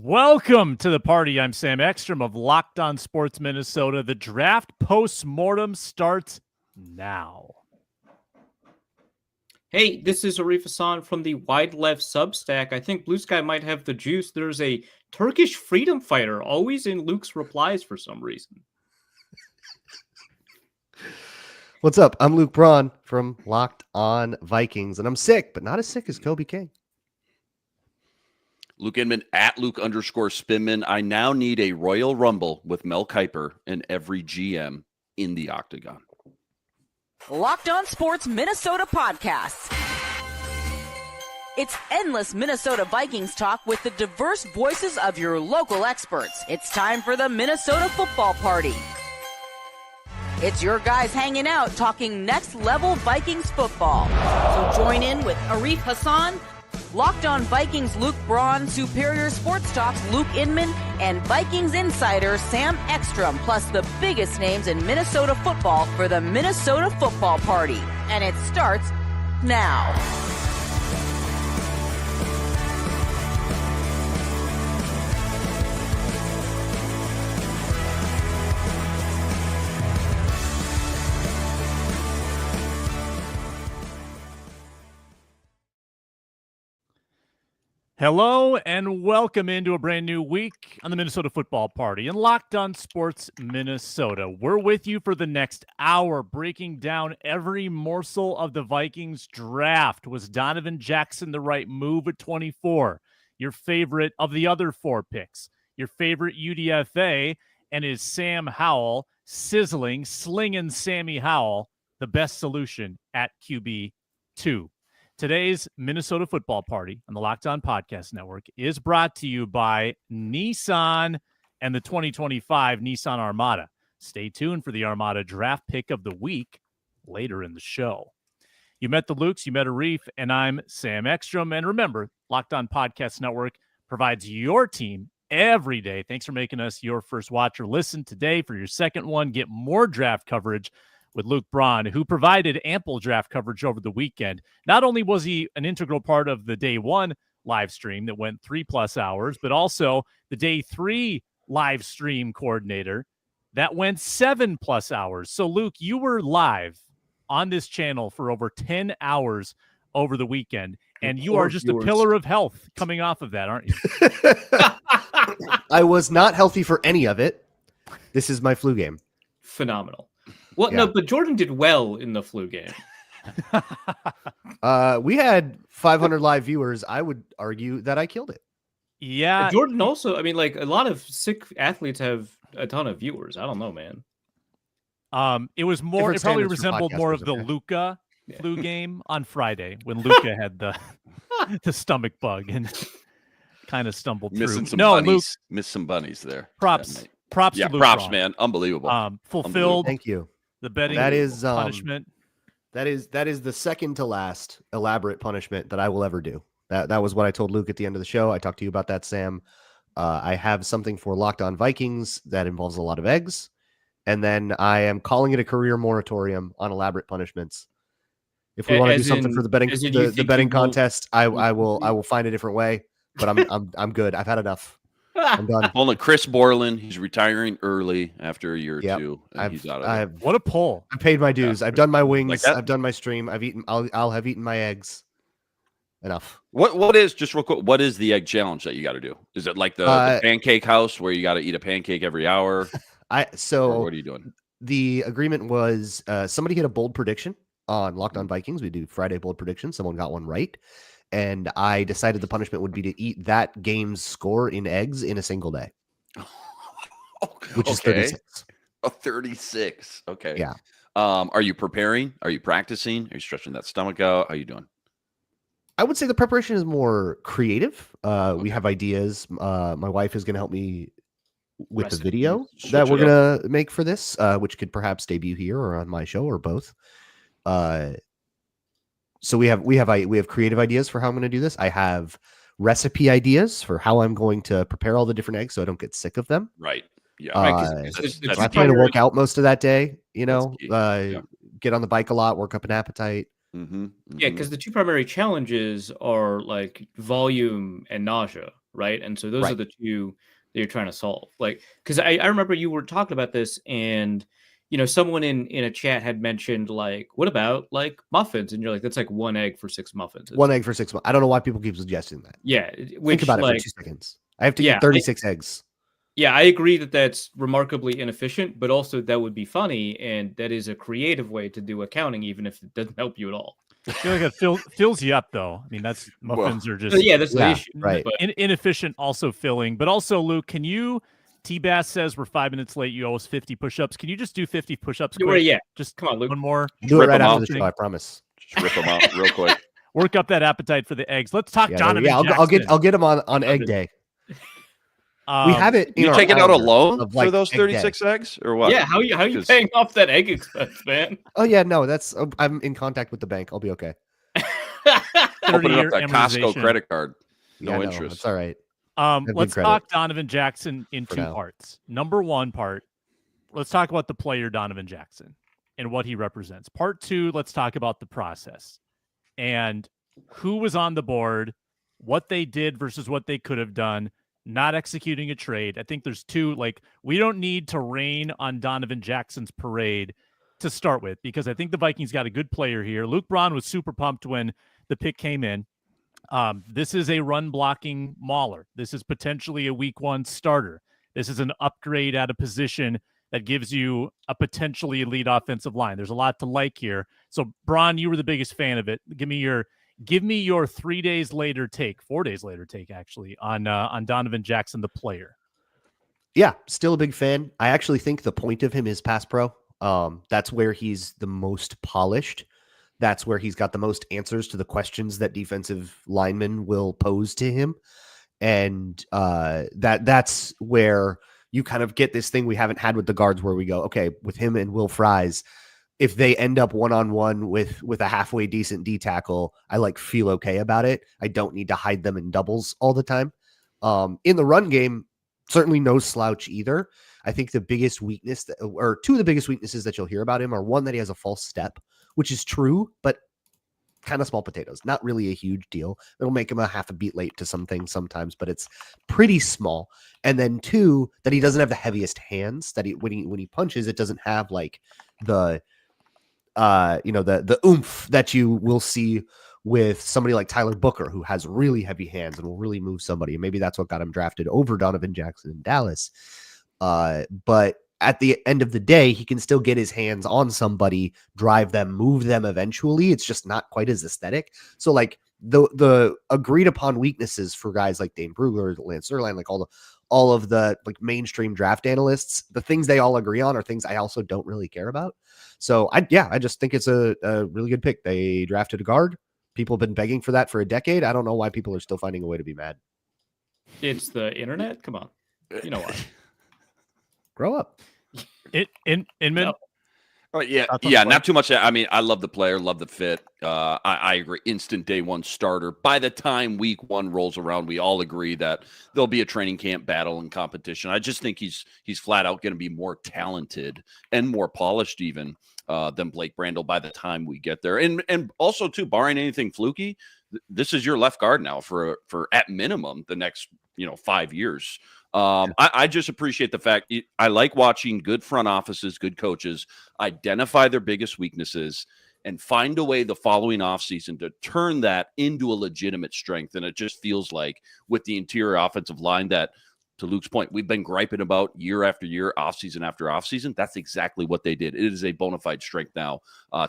Welcome to the party. I'm Sam Ekstrom of Locked On Sports Minnesota. The draft post-mortem starts now. Hey, this is Arif Hasan from the Wide Left Substack. I think Blue Sky might have the juice. There's a Turkish freedom fighter always in Luke's replies for some reason. What's up? I'm Luke Braun from Locked On Vikings, and I'm sick, but not as sick as Kobe King. Luke Inman at Luke_Spinman. I now need a Royal Rumble with Mel Kiper and every GM in the octagon. Locked On Sports Minnesota podcasts. It's endless Minnesota Vikings talk with the diverse voices of your local experts. It's time for the Minnesota Football Party. It's your guys hanging out talking next level Vikings football. So join in with Arif Hasan, Locked On Vikings Luke Braun, Superior Sports Talks Luke Inman, and Vikings insider Sam Ekstrom, plus the biggest names in Minnesota football for the Minnesota Football Party. And it starts now. Hello and welcome into a brand new week on the Minnesota Football Party and Locked On Sports Minnesota. We're with you for the next hour, breaking down every morsel of the Vikings draft. Was Donovan Jackson the right move at 24? Your favorite of the other four picks? Your favorite UDFA? And is Sam Howell slinging Sammy Howell the best solution at QB2? Today's Minnesota Football Party on the Locked On Podcast Network is brought to you by Nissan and the 2025 Nissan Armada. Stay tuned for the Armada draft pick of the week later in the show. You met the Lukes, you met Arif, and I'm Sam Ekstrom. And remember, Locked On Podcast Network provides your team every day. Thanks for making us your first watch or listen today for your second one. Get more draft coverage with Luke Braun, who provided ample draft coverage over the weekend. Not only was he an integral part of the day one live stream that went 3+ hours, but also the day three live stream coordinator that went 7+ hours. So, Luke, you were live on this channel for over 10 hours over the weekend, and you are just a pillar of health coming off of that, aren't you? I was not healthy for any of it. This is my flu game. Phenomenal. Well, Yeah. no, but Jordan did well in the flu game. We had 500 live viewers. I would argue that I killed it. Yeah. Jordan also, I mean, like a lot of sick athletes have a ton of viewers. I don't know, man. It was more, Different it probably standards for resembled more of podcasters, the okay. Luka flu game on Friday when Luka had the stomach bug and kind of stumbled Missing through. some bunnies. Luke, Missed some bunnies there. props. Yeah, Props yeah, to Luke props, Braun. man. Unbelievable. Fulfilled Thank you. the betting That is punishment. That is the second to last elaborate punishment that I will ever do. That was what I told Luke at the end of the show. I talked to you about that, Sam. I have something for Locked On Vikings that involves a lot of eggs, and then I am calling it a career moratorium on elaborate punishments. If we want to do something for the betting contest, I will find a different way. But I'm good. I've had enough. I'm done. Only Chris Borland. He's retiring early after a year or Yep. two. And he's out of there. What a pull. I paid my dues. Yeah. I've done my wings. Like that? I've done my stream. I'll have eaten my eggs. Enough. What is, just real quick, what is the egg challenge that you got to do? Is it like the pancake house where you got to eat a pancake every hour? Or what are you doing? The agreement was somebody hit a bold prediction on Locked On Vikings. We do Friday bold predictions. Someone got one right. And I decided the punishment would be to eat that game's score in eggs in a single day, which is 36. Oh, 36. Okay. Yeah. Are you preparing? Are you practicing? Are you stretching that stomach out? How are you doing? I would say the preparation is more creative. We have ideas. My wife is going to help me with the video that we're going to make for this, which could perhaps debut here or on my show or both. So we have creative ideas for how I'm going to do this. I have recipe ideas for how I'm going to prepare all the different eggs so I don't get sick of them. Right. Yeah. I'm trying to work out most of that day, get on the bike a lot, work up an appetite. Yeah, because the two primary challenges are like volume and nausea, right? And so those Right. are the two that you're trying to solve. Like, because I remember you were talking about this, and someone in a chat had mentioned, like, what about like muffins? And you're like, that's like 1 egg for 6 muffins. One egg for 6 months. I don't know why people keep suggesting that. Yeah, Think about it for 2 seconds. I have to yeah, eat 36 eggs. Yeah, I agree that that's remarkably inefficient, but also that would be funny, and that is a creative way to do accounting, even if it doesn't help you at all. I feel like it fills you up, though. I mean, that's muffins are just yeah, that's the issue, right? But Inefficient, also filling, but also Luke, can you? T-Bass says we're 5 minutes late. You owe us 50 push-ups. Can you just do 50 push-ups? Quick? yeah, just come on, Luke. One more. Do it right after the thing. show. I promise. Just rip them out real quick. Work up that appetite for the eggs. Let's talk Donovan. Yeah, Jackson. I'll get him on egg day. We have it. You take it out alone like for those 36 eggs, or what? Yeah, how you paying off that egg expense, man? Oh yeah, no, I'm in contact with the bank. I'll be okay. Opening up that Costco credit card. No Yeah, interest. It's all right. Let's talk Donovan Jackson in two parts. Number one part, let's talk about the player Donovan Jackson and what he represents. Part two, let's talk about the process and who was on the board, what they did versus what they could have done, not executing a trade. I think there's two, we don't need to rain on Donovan Jackson's parade to start with, because I think the Vikings got a good player here. Luke Braun was super pumped when the pick came in. This is a run blocking mauler. This is potentially a week 1 starter. This is an upgrade at a position that gives you a potentially elite offensive line. There's a lot to like here. So Braun, you were the biggest fan of it. Give me your 3 days later take, 4 days later take actually on Donovan Jackson, the player. Yeah, still a big fan. I actually think the point of him is pass pro. That's where he's the most polished. That's where he's got the most answers to the questions that defensive linemen will pose to him. And that's where you kind of get this thing we haven't had with the guards, where we go, okay, with him and Will Fries, if they end up one-on-one with a halfway decent D tackle, I feel okay about it. I don't need to hide them in doubles all the time. In the run game, certainly no slouch either. I think the biggest weakness, or two of the biggest weaknesses that you'll hear about him, are one, that he has a false step, which is true, but kind of small potatoes, not really a huge deal. It'll make him a half a beat late to some things sometimes, but it's pretty small. And then two, that he doesn't have the heaviest hands. That when he punches, it doesn't have the oomph that you will see with somebody like Tyler Booker, who has really heavy hands and will really move somebody. And maybe that's what got him drafted over Donovan Jackson in Dallas. But at the end of the day, he can still get his hands on somebody, drive them, move them eventually. It's just not quite as aesthetic. So the agreed upon weaknesses for guys like Dane Brugler, Lance Zierlein, all of the mainstream draft analysts, the things they all agree on are things I also don't really care about. So I just think it's a really good pick. They drafted a guard. People have been begging for that for a decade. I don't know why people are still finding a way to be mad. It's the internet. Come on. You know why. Grow up. Inman. No. Oh, yeah. Not too much. I mean, I love the player, love the fit. I agree. Instant day 1 starter. By the time week 1 rolls around, we all agree that there'll be a training camp battle and competition. I just think he's flat out going to be more talented and more polished even than Blake Brandel by the time we get there. And also too, barring anything fluky, this is your left guard now for at minimum the next 5 years. I just appreciate the fact I like watching good front offices, good coaches identify their biggest weaknesses and find a way the following offseason to turn that into a legitimate strength. And it just feels like with the interior offensive line that, to Luke's point, we've been griping about year after year, offseason after offseason. That's exactly what they did. It is a bona fide strength now,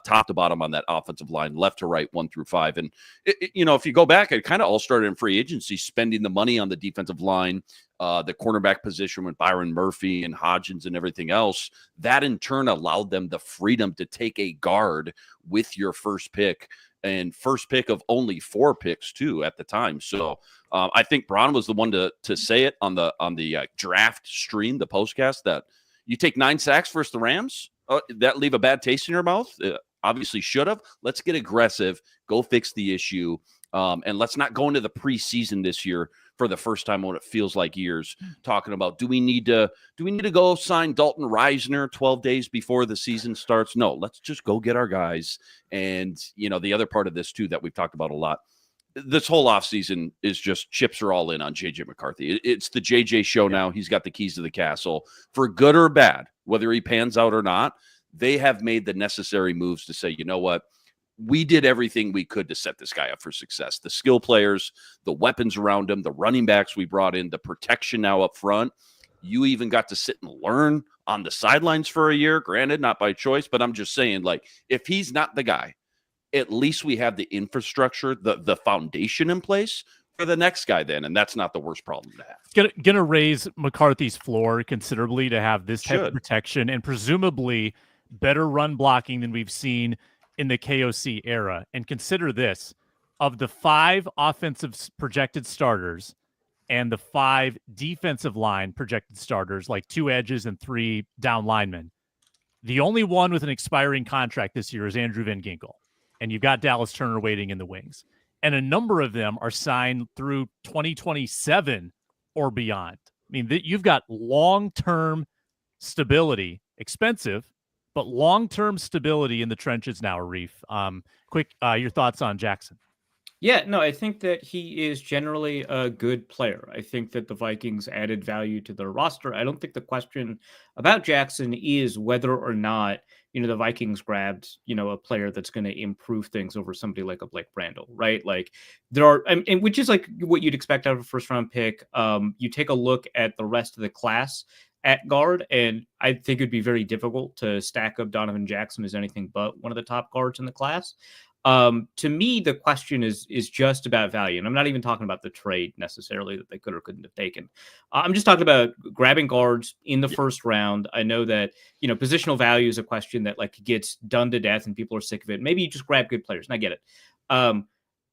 top to bottom on that offensive line, left to right, 1 through 5. And, if you go back, it kind of all started in free agency, spending the money on the defensive line, the cornerback position with Byron Murphy and Hodgins and everything else. That in turn allowed them the freedom to take a guard with your first pick, and first pick of only 4 picks too at the time. So I think Braun was the one to say it on the draft stream, the postcast, that you take 9 sacks versus the Rams. That leave a bad taste in your mouth. Obviously should have. Let's get aggressive, go fix the issue. And let's not go into the preseason this year for the first time when it feels like years, talking about do we need to go sign Dalton Reisner 12 days before the season starts? No, let's just go get our guys. And the other part of this too that we've talked about a lot, this whole offseason is just chips are all in on JJ McCarthy. It's the JJ show now. He's got the keys to the castle. For good or bad, whether he pans out or not, they have made the necessary moves to say, you know what? We did everything we could to set this guy up for success. The skill players, the weapons around him, the running backs we brought in, the protection now up front. You even got to sit and learn on the sidelines for a year. Granted, not by choice, but I'm just saying, like, if he's not the guy, at least we have the infrastructure, the foundation in place for the next guy then, and that's not the worst problem to have. Gonna raise McCarthy's floor considerably to have this type of protection and presumably better run blocking than we've seen in the KOC era. And consider this, of the 5 offensive projected starters and the 5 defensive line projected starters, like 2 edges and 3 down linemen, the only one with an expiring contract this year is Andrew Van Ginkel. And you've got Dallas Turner waiting in the wings. And a number of them are signed through 2027 or beyond. I mean, you've got long-term stability, expensive, but long-term stability in the trenches now, Arif. Quick, your thoughts on Jackson? Yeah, no, I think that he is generally a good player. I think that the Vikings added value to their roster. I don't think the question about Jackson is whether or not, the Vikings grabbed, a player that's going to improve things over somebody like a Blake Brandel, right? Like there are, and which is like what you'd expect out of a first round pick. You take a look at the rest of the class at guard, and I think it'd be very difficult to stack up Donovan Jackson as anything but one of the top guards in the class. To me, the question is just about value. And I'm not even talking about the trade necessarily that they could or couldn't have taken. I'm just talking about grabbing guards in the first round. I know that, positional value is a question that like gets done to death and people are sick of it. Maybe you just grab good players, and I get it.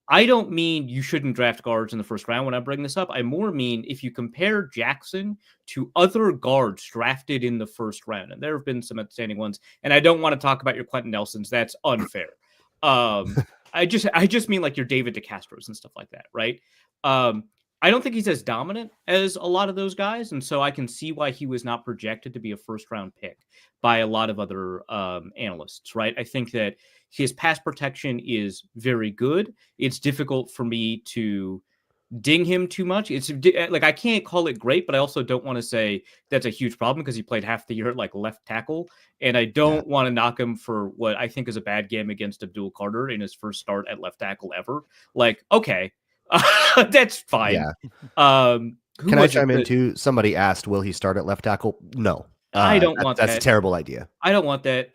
I don't mean you shouldn't draft guards in the first round when I bring this up. I more mean if you compare Jackson to other guards drafted in the first round, and there have been some outstanding ones, and I don't want to talk about your Quentin Nelsons. That's unfair. I just mean like your David DeCastros and stuff like that, right? I don't think he's as dominant as a lot of those guys, and so I can see why he was not projected to be a first-round pick by a lot of other analysts, right? I think that his pass protection is very good. It's difficult for me to ding him too much. It's like I can't call it great, but I also don't want to say that's a huge problem because he played half the year at like left tackle, and I don't want to knock him for what I think is a bad game against Abdul Carter in his first start at left tackle ever. Like, okay, that's fine. Yeah. Can I chime in too? Somebody asked, will he start at left tackle? No. I don't want that. That's a terrible idea. I don't want that.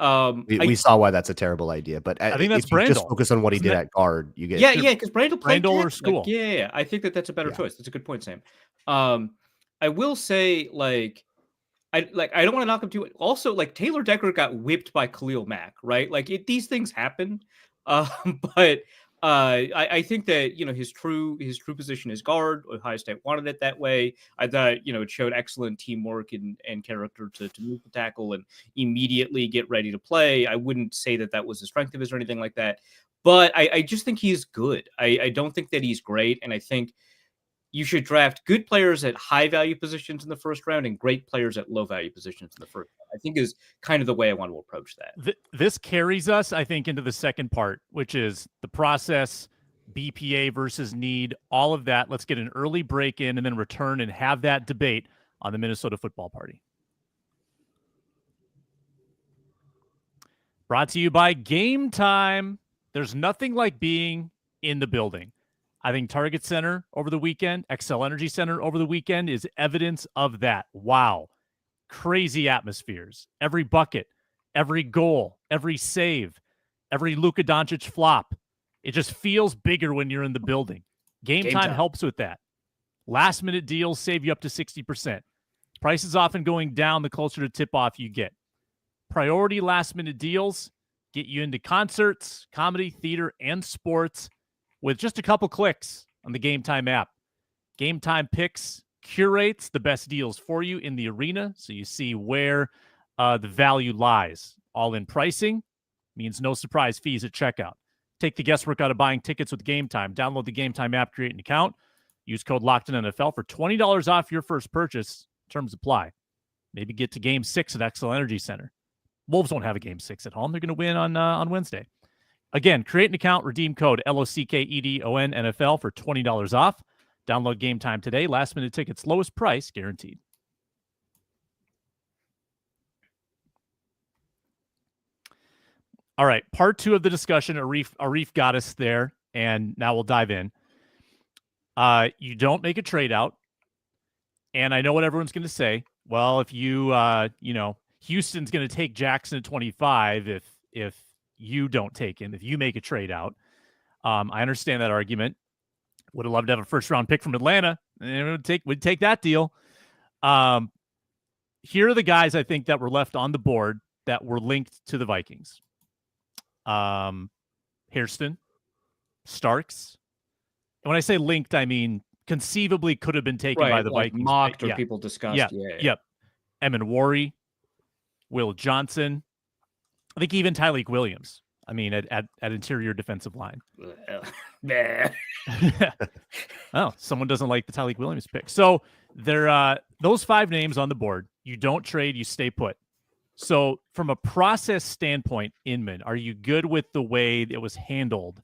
We saw why that's a terrible idea, but I think that's if you Brandel. just focus on what he did at guard, you get because Brandel played or school. Like, yeah. I think that that's a better choice. That's a good point, Sam. I will say, I don't want to knock him too. Also, like Taylor Decker got whipped by Khalil Mack, right? Like these things happen, but. I think that his true position is guard. Ohio State wanted it that way. I thought it showed excellent teamwork and character to move the tackle and immediately get ready to play. I wouldn't say that was the strength of his or anything like that, but I just think he's good. I don't think that he's great, and I think you should draft good players at high value positions in the first round and great players at low value positions in the first round. I think is kind of the way I want to approach that. This carries us, I think, into the second part, which is the process, BPA versus need, all of that. Let's get an early break in and then return and have that debate on the Minnesota Football Party. Brought to you by Game Time. There's nothing like being in the building. I think Target Center over the weekend, XL Energy Center over the weekend is evidence of that. Wow. Crazy atmospheres. Every bucket, every goal, every save, every Luka Doncic flop. It just feels bigger when you're in the building. Game time helps with that. Last minute deals save you up to 60%. Prices often going down the closer to tip-off you get. Priority last minute deals get you into concerts, comedy, theater, and sports with just a couple clicks on the Game Time app. Game Time picks, curates the best deals for you in the arena, so you see where the value lies. All in pricing means no surprise fees at checkout. Take the guesswork out of buying tickets with Game Time. Download the Game Time app, create an account. Use code LOCKEDONNFL for $20 off your first purchase. Terms apply. Maybe get to Game 6 at XL Energy Center. Wolves won't have a Game 6 at home. They're going to win on Wednesday. Again, create an account, redeem code LOCKEDON NFL for $20 off. Download Game Time today. Last minute tickets, lowest price guaranteed. All right, part 2 of the discussion. Arif got us there, and now we'll dive in. You don't make a trade out, and I know what everyone's going to say. Well, if you, Houston's going to take Jackson at 25 if you don't take him, if you make a trade out. I understand that argument. Would have loved to have a first-round pick from Atlanta, and we'd take that deal. Here are the guys I think that were left on the board that were linked to the Vikings. Hairston, Starks. And when I say linked, I mean conceivably could have been taken by the Vikings. Mocked or people discussed. Yep. Emin Worry, Will Johnson. I think even Tyleik Williams. I mean, at interior defensive line. Oh, someone doesn't like the Tyleik Williams pick. So there, those 5 names on the board. You don't trade, you stay put. So from a process standpoint, Inman, are you good with the way it was handled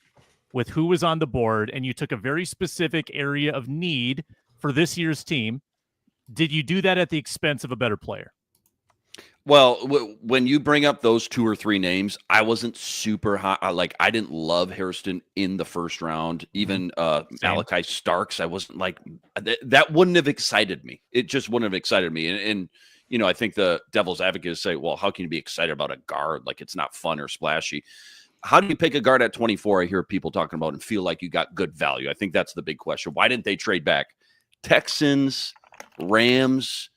with who was on the board, and you took a very specific area of need for this year's team? Did you do that at the expense of a better player? Well, when you bring up those 2 or 3 names, I wasn't super high. I didn't love Hairston in the first round. Even Malachi Starks, I wasn't like that. Wouldn't have excited me. It just wouldn't have excited me. And I think the devil's advocate say, well, how can you be excited about a guard? Like, it's not fun or splashy. How do you pick a guard at 24? I hear people talking about and feel like you got good value. I think that's the big question. Why didn't they trade back? Texans, Rams,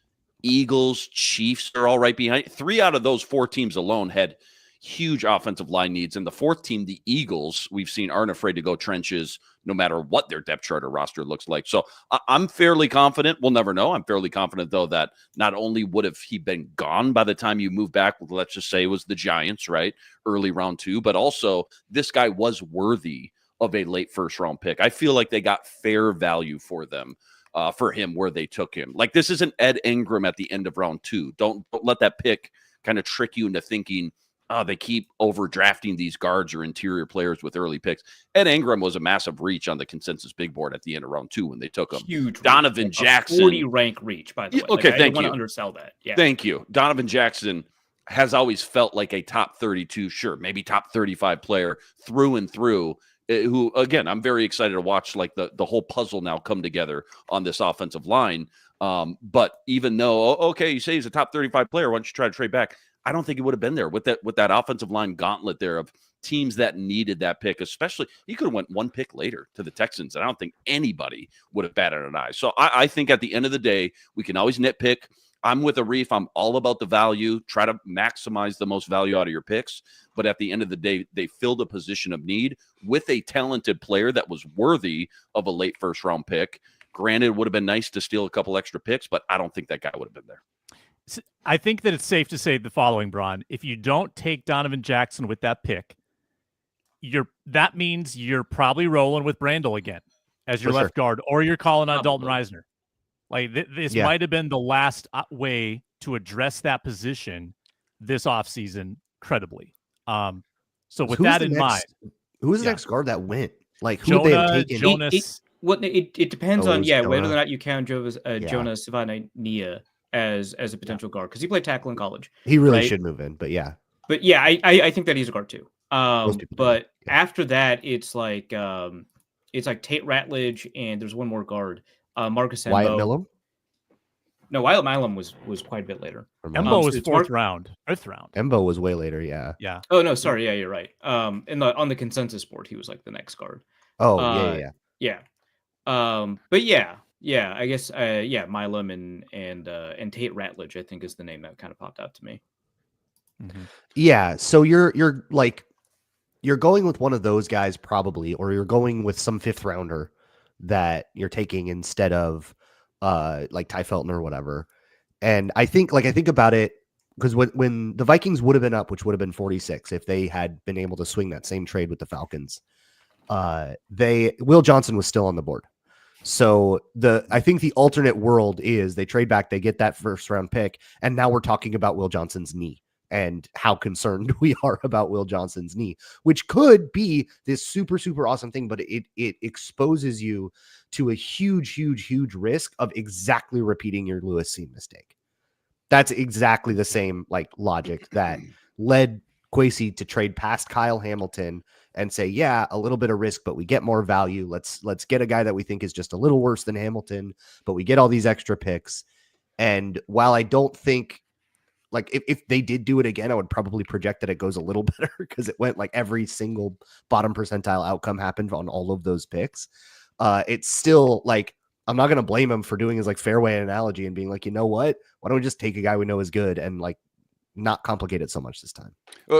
Eagles, Chiefs are all right behind. 3 out of those 4 teams alone had huge offensive line needs. And the 4th team, the Eagles, we've seen aren't afraid to go trenches no matter what their depth chart or roster looks like. So I'm fairly confident. We'll never know. I'm fairly confident, though, that not only would have he been gone by the time you move back, let's just say it was the Giants, right? Early round 2, but also this guy was worthy of a late first-round pick. I feel like they got fair value for them. For him where they took him. Like, this isn't Ed Ingram at the end of round 2. Don't let that pick kind of trick you into thinking, they keep overdrafting these guards or interior players with early picks. Ed Ingram was a massive reach on the consensus big board at the end of round 2 when they took him. Huge Donovan reach, Jackson. 40 rank reach, by the way. Okay, I thank don't you. want to undersell that. Yeah. Thank you. Donovan Jackson has always felt like a top 32, sure, maybe top 35 player through and through. Who, again, I'm very excited to watch like the whole puzzle now come together on this offensive line. But even though, okay, you say he's a top 35 player, why don't you try to trade back? I don't think he would have been there with that offensive line gauntlet there of teams that needed that pick, especially he could have went 1 pick later to the Texans. And I don't think anybody would have batted an eye. So I think at the end of the day, we can always nitpick. I'm with Arif. I'm all about the value. Try to maximize the most value out of your picks. But at the end of the day, they filled a position of need with a talented player that was worthy of a late first-round pick. Granted, it would have been nice to steal a couple extra picks, but I don't think that guy would have been there. I think that it's safe to say the following, Braun. If you don't take Donovan Jackson with that pick, that means you're probably rolling with Brandel again as your left guard, or you're calling on Dalton Reisner. Like, this might have been the last way to address that position this offseason credibly. So with that in mind, who was the next guard that went? Like, who Jonah, would they have taken? Jonas. It depends on Jonah. whether or not you count Jonas Savania as a potential guard, because he played tackle in college. He really should move in, but yeah. But yeah, I think that he's a guard too. But do. after that, it's like Tate Ratledge, and there's one more guard, Marcus Embo. Wyatt Millam? No, Wyatt Millam was quite a bit later. Embo was 4th round, 5th round. Embo was way later, yeah. Yeah. Oh no, sorry, yeah, you're right. On the consensus board, he was like the next guard. Oh, yeah. But yeah, I guess Milam and Tate Ratledge, I think, is the name that kind of popped out to me. Mm-hmm. Yeah, so you're going with one of those guys probably, or you're going with some 5th rounder that you're taking instead of like Tai Felton or whatever. And I think about it, because when the Vikings would have been up, which would have been 46 if they had been able to swing that same trade with the Falcons, Will Johnson was still on the board. So I think the alternate world is they trade back, they get that 1st round pick, and now we're talking about Will Johnson's knee. and how concerned we are about Will Johnson's knee, which could be this super, super awesome thing, but it exposes you to a huge risk of exactly repeating your Lewis Cine mistake. That's exactly the same like logic that led Kwesi to trade past Kyle Hamilton and say, yeah, a little bit of risk, but we get more value. Let's get a guy that we think is just a little worse than Hamilton, but we get all these extra picks. And while I don't think, like, if they did do it again, I would probably project that it goes a little better because it went like every single bottom percentile outcome happened on all of those picks. It's still like, I'm not going to blame him for doing his like fairway analogy and being like, you know what? Why don't we just take a guy we know is good and like not complicate it so much this time?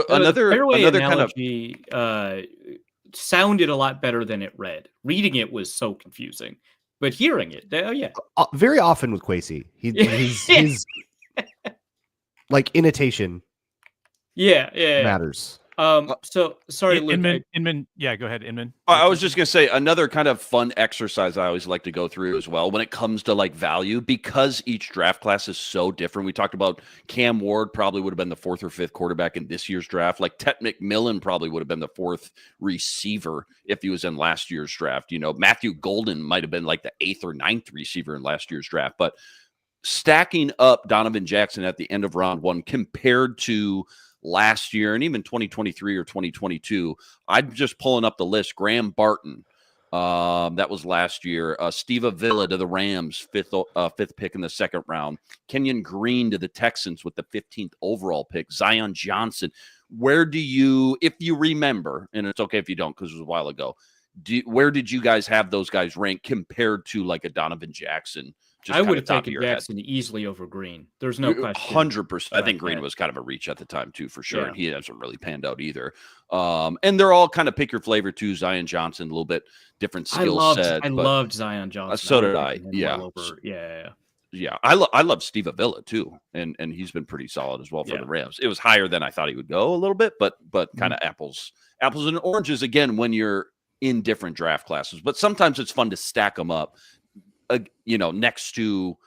Another analogy kind of sounded a lot better than it read. Reading it was so confusing, but hearing it, oh yeah, very often with Kwesi, his like intonation, matters. So sorry, Luke. Inman, yeah, go ahead, Inman. I was just gonna say another kind of fun exercise I always like to go through as well when it comes to like value, because each draft class is so different. We talked about Cam Ward probably would have been the 4th or 5th quarterback in this year's draft. Like Tet McMillan probably would have been the 4th receiver if he was in last year's draft. You know, Matthew Golden might have been like the 8th or 9th receiver in last year's draft. But stacking up Donovan Jackson at the end of round 1 compared to last year and even 2023 or 2022, I'm just pulling up the list. Graham Barton, that was last year. Steve Avila to the Rams, fifth pick in the 2nd round. Kenyon Green to the Texans with the 15th overall pick. Zion Johnson. Where do you, if you remember, and it's okay if you don't because it was a while ago, where did you guys have those guys ranked compared to like a Donovan Jackson? I would have taken Jackson easily over Green. There's no question. 100%. I think Green was kind of a reach at the time too, for sure. Yeah. And he hasn't really panned out either. And they're all kind of pick your flavor too. Zion Johnson, a little bit different skill set. I loved Zion Johnson. So did I. Yeah. Yeah. I love Steve Avila too. And he's been pretty solid as well for the Rams. It was higher than I thought he would go a little bit, but kind of apples and oranges again when you're in different draft classes. But sometimes it's fun to stack them up. Next to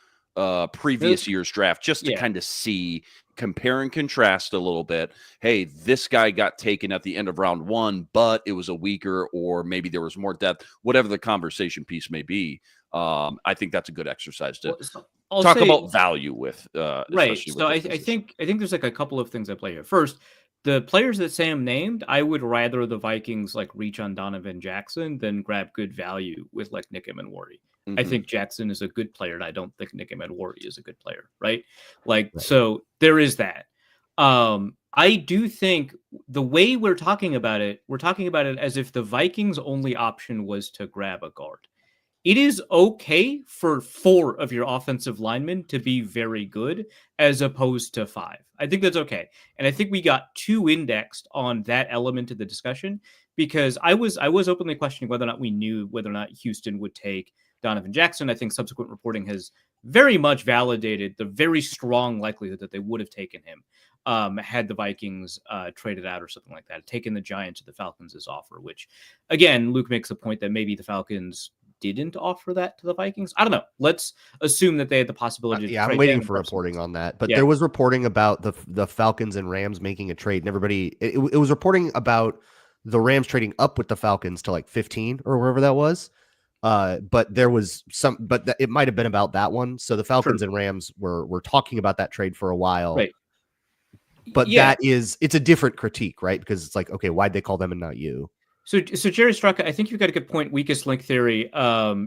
previous year's draft, just to kind of see, compare and contrast a little bit. Hey, this guy got taken at the end of round 1, but it was a weaker, or maybe there was more depth, whatever the conversation piece may be. I think that's a good exercise to talk about value with. Right. So I think there's like a couple of things at play here. First, the players that Sam named, I would rather the Vikings like reach on Donovan Jackson than grab good value with like Nick Emmanwori. I think Jackson is a good player, and I don't think Nick Emmanwori is a good player, right? So there is that. I do think the way we're talking about it as if the Vikings' only option was to grab a guard. It is okay for 4 of your offensive linemen to be very good as opposed to 5. I think that's okay. And I think we got too indexed on that element of the discussion because I was openly questioning whether or not we knew whether or not Houston would take Donovan Jackson. I think subsequent reporting has very much validated the very strong likelihood that they would have taken him had the Vikings traded out or something like that, taken the Giants or the Falcons' offer, which, again, Luke makes the point that maybe the Falcons didn't offer that to the Vikings. I don't know. Let's assume that they had the possibility. I'm waiting for reporting on that. But there was reporting about the Falcons and Rams making a trade, and everybody, it was reporting about the Rams trading up with the Falcons to like 15 or wherever that was. But there was it might have been about that one. So the Falcons and Rams were talking about that trade for a while. Right. But it's a different critique, right? Because it's like, okay, why'd they call them and not you? So Jerry Straka, I think you've got a good point. Weakest link theory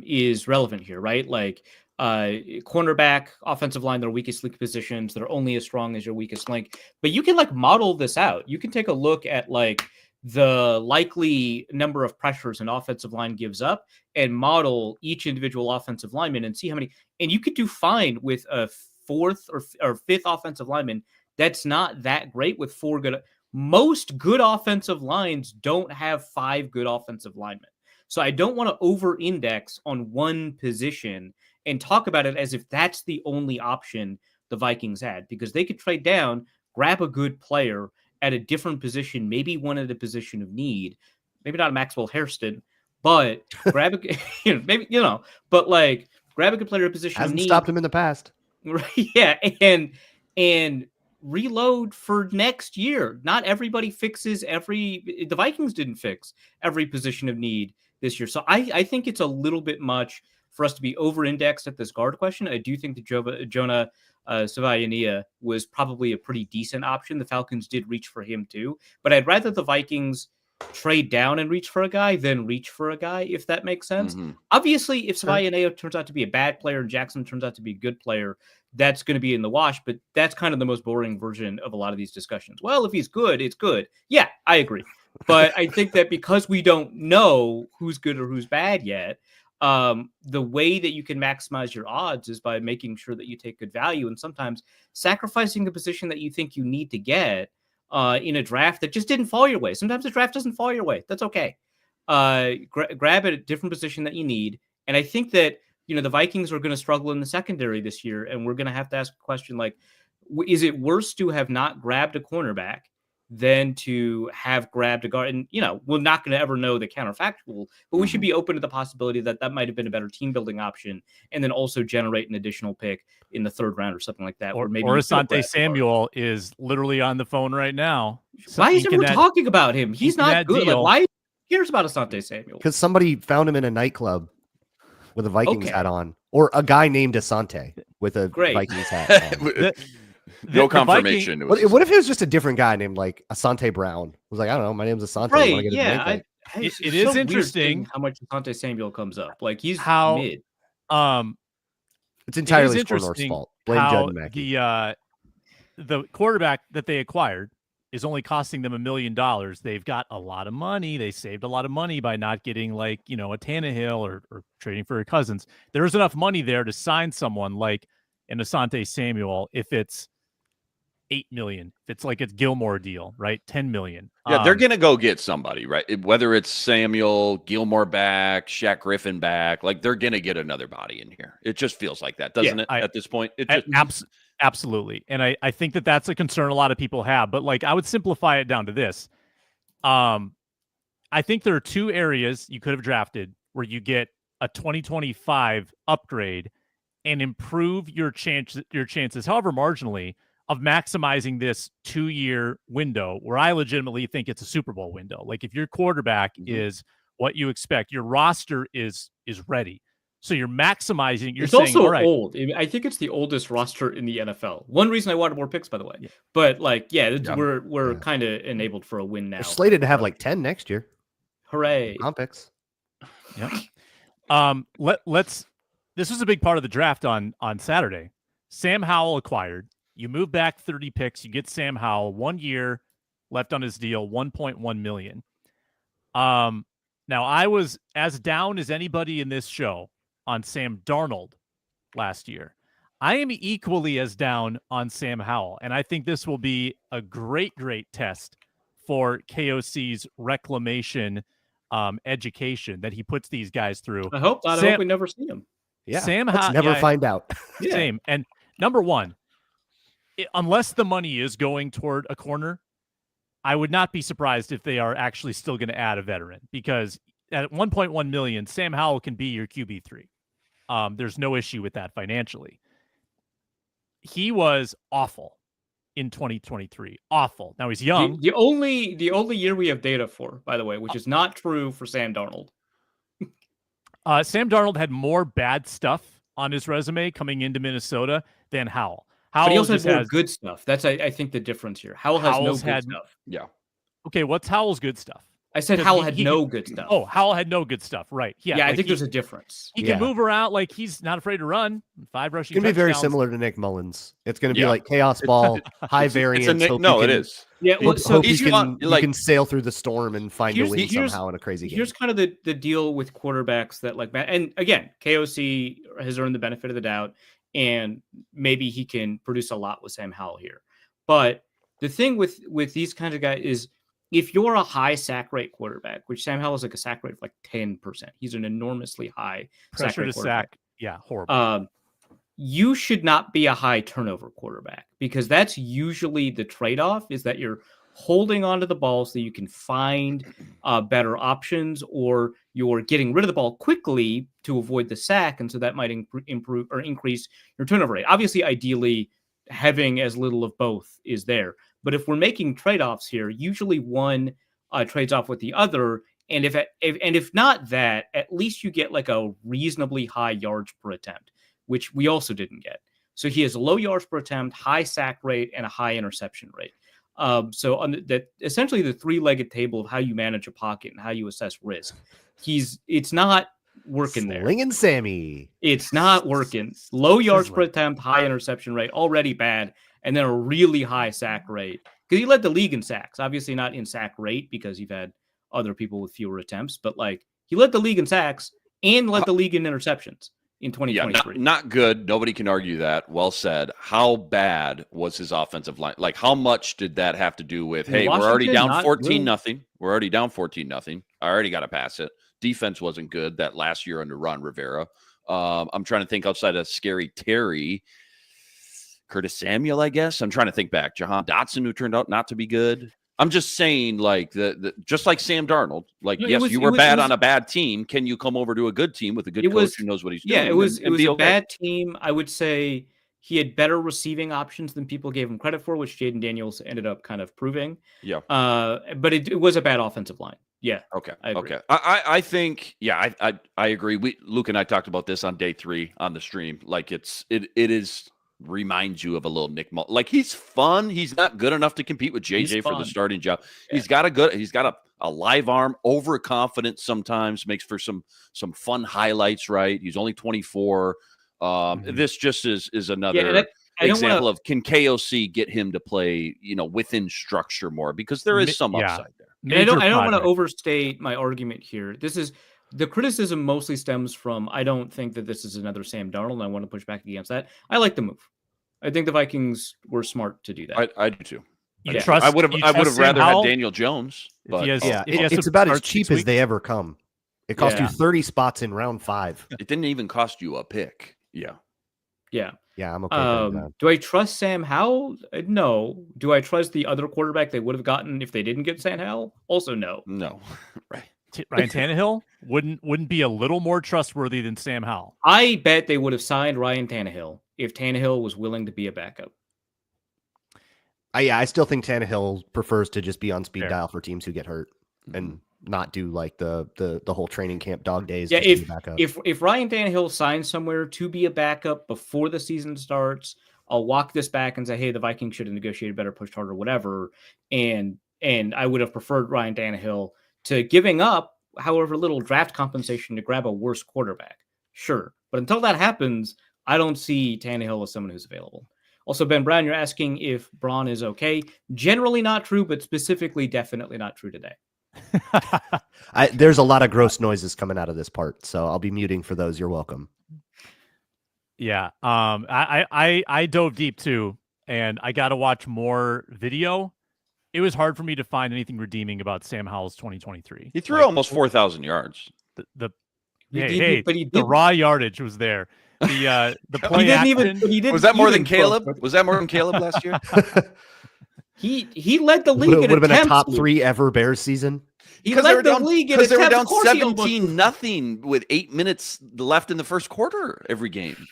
is relevant here, right? Like cornerback, offensive line, their weakest link positions. They're only as strong as your weakest link. But you can like model this out. You can take a look at like the likely number of pressures an offensive line gives up and model each individual offensive lineman and see how many. And you could do fine with a 4th or 5th offensive lineman. That's not that great with 4 good. Most good offensive lines don't have 5 good offensive linemen. So I don't want to over-index on one position and talk about it as if that's the only option the Vikings had, because they could trade down, grab a good player at a different position, maybe one at a position of need, maybe not a Maxwell Hairston, but grab a, but grab a good player at a position of need. Hasn't stopped him in the past. Right. Yeah. And reload for next year. Not everybody fixes the Vikings didn't fix every position of need this year. So I think it's a little bit much for us to be over-indexed at this guard question. I do think that Jonah Savaiania was probably a pretty decent option. The Falcons did reach for him too, but I'd rather the Vikings trade down and reach for a guy than reach for a guy, if that makes sense. Mm-hmm. Obviously, if Savaiania turns out to be a bad player and Jackson turns out to be a good player, that's going to be in the wash, but that's kind of the most boring version of a lot of these discussions. Well, if he's good, it's good. Yeah, I agree. But I think that because we don't know who's good or who's bad yet, the way that you can maximize your odds is by making sure that you take good value and sometimes sacrificing the position that you think you need to get in a draft that just didn't fall your way. Sometimes the draft doesn't fall your way. That's okay. Grab a different position that you need. And I think that, the Vikings are going to struggle in the secondary this year. And we're going to have to ask a question like, is it worse to have not grabbed a cornerback than to have grabbed a guard? And, we're not going to ever know the counterfactual, but we should be open to the possibility that might have been a better team building option and then also generate an additional pick in the third round or something like that. Or Asante Samuel is literally on the phone right now. Why is everyone talking about him? He's not good. Like, why cares about Asante Samuel? Because somebody found him in a nightclub with a Vikings hat on, or a guy named Asante with a Vikings hat on. No confirmation. What if it was just a different guy named like Asante Brown? Was like, I don't know, my name's Asante. Right? Yeah, it is interesting how much Asante Samuel comes up. Like he's mid. It's entirely Scornor's fault. Blame Judd Mackey. The quarterback that they acquired is only costing them $1 million. They've got a lot of money. They saved a lot of money by not getting like, a Tannehill or trading for Cousins. There's enough money there to sign someone like an Asante Samuel if it's $8 million. If it's like it's Gilmore deal, right? $10 million. Yeah, they're gonna go get somebody, right? Whether it's Samuel, Gilmore back, Shaq Griffin back, like they're gonna get another body in here. It just feels like that, doesn't it? At this point, absolutely. And I think that that's a concern a lot of people have. But like, I would simplify it down to this. I think there are two areas you could have drafted where you get a 2025 upgrade and improve your chances, however marginally, of maximizing this 2-year window where I legitimately think it's a Super Bowl window. Like if your quarterback is what you expect, your roster is ready. So you're maximizing. It's saying, also old. I think it's the oldest roster in the NFL. One reason I wanted more picks, by the way. Yeah. But we're kind of enabled for a win now. We're slated to have like 10 next year. Hooray! Comp picks. Yep. This was a big part of the draft on Saturday. Sam Howell acquired. You move back 30 picks. You get Sam Howell. 1 year left on his deal. $1.1 million. Now I was as down as anybody in this show on Sam Darnold last year. I am equally as down on Sam Howell, and I think this will be a great test for KOC's reclamation education that he puts these guys through. I hope not. I hope we never see him. Yeah, let's never find out. Same. And number one, unless the money is going toward a corner, I would not be surprised if they are actually still going to add a veteran, because at $1.1 million, Sam Howell can be your QB3. There's no issue with that financially. He was awful in 2023. Awful. Now he's young. The only year we have data for, by the way, which is not true for Sam Darnold. Sam Darnold had more bad stuff on his resume coming into Minnesota than Howell. But he also has more good stuff. That's, I think, the difference here. Howell's has no good stuff. Yeah. Okay, what's Howell's good stuff? I said Howell had no good stuff. Oh, Howell had no good stuff. Right. Yeah. Yeah, I think there's a difference. He can move around. Like, he's not afraid to run. 5 rushing. It's going to be very similar to Nick Mullins. It's going to be like chaos ball, high variance. It is. Yeah. So you can sail through the storm and find a win somehow in a crazy game. Here's kind of the deal with quarterbacks that and again, KOC has earned the benefit of the doubt, and maybe he can produce a lot with Sam Howell here. But the thing with these kinds of guys is, if you're a high sack rate quarterback, which Sam Howell is like a sack rate of like 10%, he's an enormously high pressure to sack. Yeah, horrible. You should not be a high turnover quarterback, because that's usually the trade-off, is that you're holding onto the ball so you can find better options, or you're getting rid of the ball quickly to avoid the sack, and so that might improve or increase your turnover rate. Obviously, ideally, having as little of both is there. But if we're making trade-offs here, usually one trades off with the other. And if not that, at least you get like a reasonably high yards per attempt, which we also didn't get. So he has a low yards per attempt, high sack rate, and a high interception rate. So on that, essentially the three-legged table of how you manage a pocket and how you assess risk. It's not working there. Slinging Sammy. It's not working. Low yards per attempt, high interception rate, already bad, and then a really high sack rate. Because he led the league in sacks. Obviously not in sack rate because you've had other people with fewer attempts, but like he led the league in sacks and led the league in interceptions in 2023. Yeah, not good. Nobody can argue that. Well said. How bad was his offensive line? Like, how much did that have to do with, hey, we're already down 14-0. We're already down 14-0. I already got to pass it. Defense wasn't good that last year under Ron Rivera. I'm trying to think outside of Scary Terry. Curtis Samuel, I guess. I'm trying to think back. Jahan Dotson, who turned out not to be good. I'm just saying, like, just like Sam Darnold, like, no, you were bad on a bad team. Can you come over to a good team with a good coach who knows what he's doing? Yeah, it was a bad team. I would say he had better receiving options than people gave him credit for, which Jaden Daniels ended up kind of proving. Yeah. But it was a bad offensive line. Yeah. Okay. Okay. I think, yeah, I agree. Luke and I talked about this on day 3 on the stream. Like, it is reminds you of a little Nick Mull. Like, he's fun. He's not good enough to compete with JJ for the starting job. Yeah. He's got a live arm, overconfident sometimes, makes for some fun highlights, right? He's only 24. This just is another example of, can KOC get him to play, within structure more, because there is some upside there. I don't want to overstate my argument here. The criticism mostly stems from, I don't think that this is another Sam Darnold, and I want to push back against that. I like the move. I think the Vikings were smart to do that. I do too. I would have rather had Daniel Jones. But it's about as cheap as they ever come. It cost you 30 spots in round 5. It didn't even cost you a pick. Yeah, I'm okay. Do I trust Sam Howell? No. Do I trust the other quarterback they would have gotten if they didn't get Sam Howell? Also, no. No. Right. Ryan Tannehill wouldn't be a little more trustworthy than Sam Howell. I bet they would have signed Ryan Tannehill if Tannehill was willing to be a backup. I still think Tannehill prefers to just be on speed dial for teams who get hurt and not do like the whole training camp dog days. Yeah, if Ryan Tannehill signs somewhere to be a backup before the season starts, I'll walk this back and say, hey, the Vikings should have negotiated better, pushed harder, whatever. And I would have preferred Ryan Tannehill to giving up however little draft compensation to grab a worse quarterback. Sure. But until that happens, I don't see Tannehill as someone who's available. Also, Ben Brown, you're asking if Braun is okay. Generally not true, but specifically definitely not true today. There's a lot of gross noises coming out of this part, so I'll be muting for those. You're welcome. Yeah. I dove deep too, and I got to watch more video. It was hard for me to find anything redeeming about Sam Howell's 2023. He threw almost 4,000 yards. The raw yardage was there. The play action. Was that more than Caleb? Was that more than Caleb last year? He led the league. Would have been a top 3 ever Bears season. He led the league because they were down 17-0 with 8 minutes left in the first quarter every game.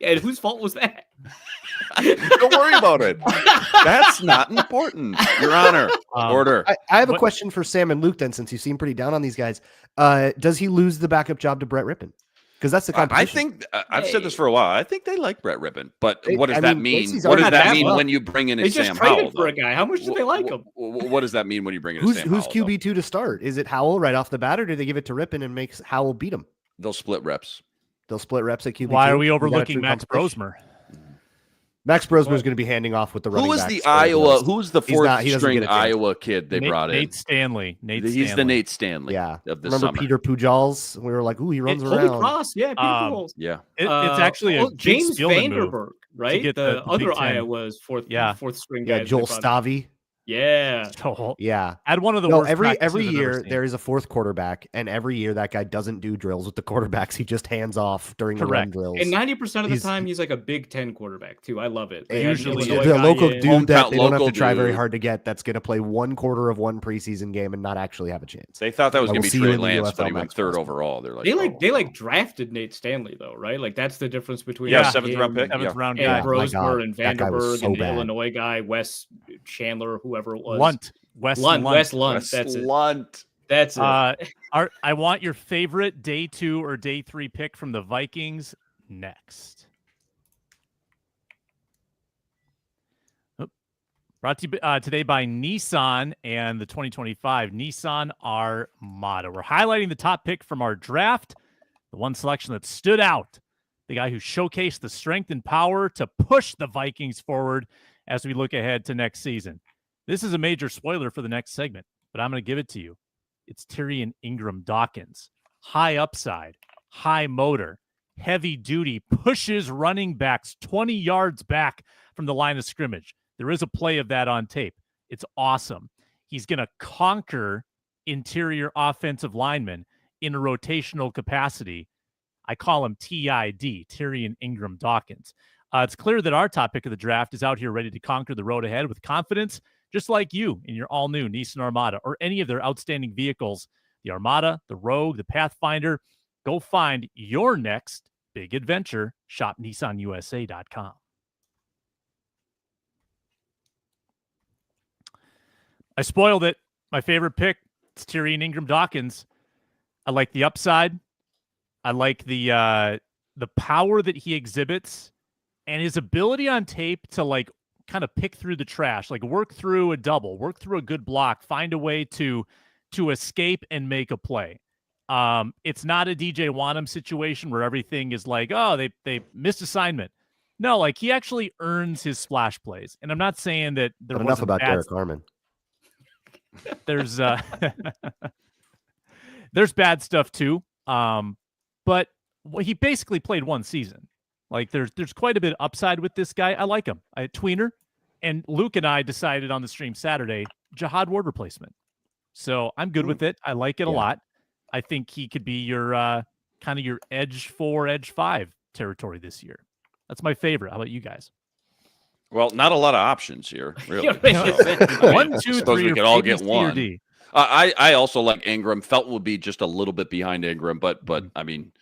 And whose fault was that? Don't worry about it. That's not important. Your Honor, order. I have a question for Sam and Luke then, since you seem pretty down on these guys. Does he lose the backup job to Brett Rippon? Because that's the competition. I think I've said this for a while. I think they like Brett Rippon, but what does that mean? What does that mean when you bring in Sam Howell? They just traded for a guy. How much do they like him? What does that mean when you bring in Sam Howell? Who's QB2 to start? Is it Howell right off the bat, or do they give it to Rippon and make Howell beat him? They'll split reps. They'll split reps at QB2. Why are we overlooking Max Brosmer? Max Brosmer is going to be handing off with the running backs. Who's the fourth string Iowa kid they brought in? Nate Stanley. He's the Nate Stanley. Yeah. Of the Remember summer. Peter Pujols? We were like, ooh, he runs around. Holy Cross, yeah, Peter Pujols. Yeah. It's actually a James Vanderberg, right? The other Iowa's fourth string guy. Yeah, Joel Stavi. Yeah. So Yeah. had one of the No, worst every practices I've ever year seen. there is a fourth quarterback, and every year that guy doesn't do drills with the quarterbacks. He just hands off during the run Correct. drills. And 90% of the He's- time, he's like a Big Ten quarterback, too. I love it. They And had an usually Illinois the guy local in. dude that Hometown they don't have to local try very dude. hard to get, that's going to play one quarter of one preseason game and not actually have a chance. They thought that was I going will to see be you Trey in the Lance, but UFL he went Max third Fest. overall. They're like, They drafted Nate Stanley, though, right? Like, that's the difference between Yeah, like, 7th round him pick. Seventh Yeah. round and guy. Yeah, my God, Brosmer and that guy was Vanderberg so and the bad. Illinois guy, Wes Chandler, whoever it was. Wes Lunt. Lunt. Wes Lunt. That's it. Lunt. That's it. I want your favorite day 2 or day 3 pick from the Vikings next. Brought to you today by Nissan and the 2025 Nissan Armada. We're highlighting the top pick from our draft, the one selection that stood out, the guy who showcased the strength and power to push the Vikings forward as we look ahead to next season. This is a major spoiler for the next segment, but I'm going to give it to you. It's Tyrion Ingram-Dawkins. High upside, high motor, heavy duty, pushes running backs 20 yards back from the line of scrimmage. There is a play of that on tape. It's awesome. He's going to conquer interior offensive linemen in a rotational capacity. I call him TID, Tyrion Ingram-Dawkins. It's clear that our top pick of the draft is out here ready to conquer the road ahead with confidence, just like you in your all-new Nissan Armada or any of their outstanding vehicles, the Armada, the Rogue, the Pathfinder. Go find your next big adventure. Shop NissanUSA.com. I spoiled it. My favorite pick, it's Tyrion Ingram-Dawkins. I like the upside. I like the power that he exhibits and his ability on tape to like kind of pick through the trash, like work through a double, work through a good block, find a way to escape and make a play. It's not a DJ Wanham situation where everything is like, oh, they missed assignment. No, like he actually earns his splash plays. And I'm not saying that there But wasn't enough about bad Derek Harmon. There's there's bad stuff too. But he basically played one season. Like there's quite a bit of upside with this guy. I like him. Tweener, and Luke and I decided on the stream Saturday, Jihad Ward replacement. So I'm good with it. I like it a lot. I think he could be your kind of your edge 4, edge 5 territory this year. That's my favorite. How about you guys? Well, not a lot of options here, really. Yeah, 1, 2, suppose 3, we or could all maybe get C or one. D. I also like Ingram. Felton would be just a little bit behind Ingram, but I mean,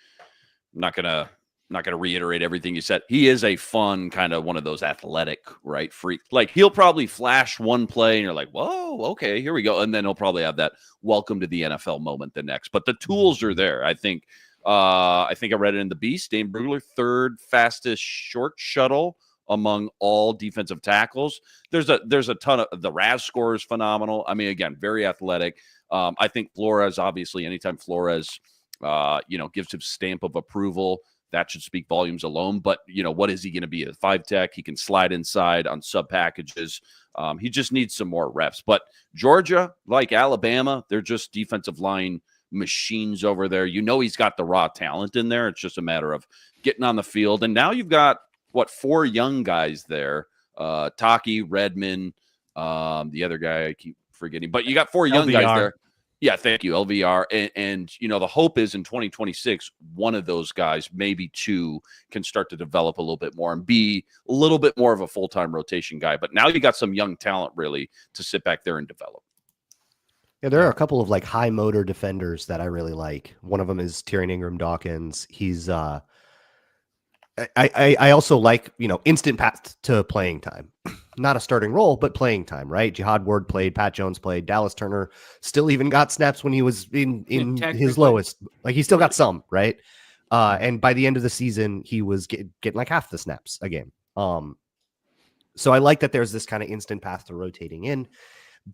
not gonna reiterate everything you said. He is a fun kind of one of those athletic, right, freak. Like he'll probably flash one play, and you're like, whoa, okay, here we go, and then he'll probably have that welcome to the NFL moment the next. But the tools are there. I think I read it in the Beast. Dane Brugler, third fastest short shuttle among all defensive tackles. There's a ton of the RAS score is phenomenal. I mean, again, very athletic. I think Flores, obviously, anytime Flores, gives him stamp of approval, that should speak volumes alone. But, what is he going to be? A 5 tech? He can slide inside on sub packages. He just needs some more reps. But Georgia, like Alabama, they're just defensive line machines over there. He's got the raw talent in there. It's just a matter of getting on the field. And now you've got, 4 young guys there? Taki, Redmond, the other guy I keep forgetting. But you got 4 young guys there. Yeah, thank you, LVR. And the hope is in 2026, one of those guys, maybe 2, can start to develop a little bit more and be a little bit more of a full-time rotation guy. But now you got some young talent really to sit back there and develop. Yeah, there are a couple of like high motor defenders that I really like. One of them is Tyrion Ingram-Dawkins. He's I also like, instant path to playing time. Not a starting role, but playing time, right? Jihad Ward played, Pat Jones played, Dallas Turner still even got snaps when he was in his lowest. Like he still got some, right? And by the end of the season, he was getting like half the snaps a game. So I like that there's this kind of instant path to rotating in.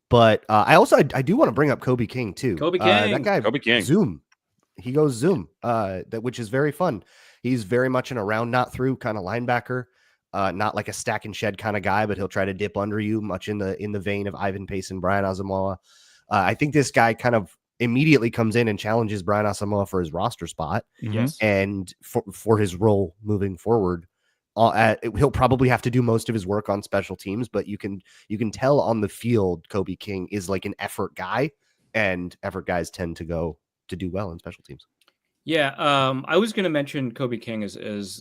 But I do want to bring up Kobe King too. Kobe King. That guy, Kobe King. Zoom. He goes Zoom, which is very fun. He's very much an around, not through kind of linebacker, not like a stack and shed kind of guy, but he'll try to dip under you, much in the vein of Ivan Pace and Brian Asamoah. I think this guy kind of immediately comes in and challenges Brian Asamoah for his roster spot, Yes, and for his role moving forward. He'll probably have to do most of his work on special teams, but you can tell on the field Kobe King is like an effort guy, and effort guys tend to do well in special teams. Yeah, I was going to mention Kobe King as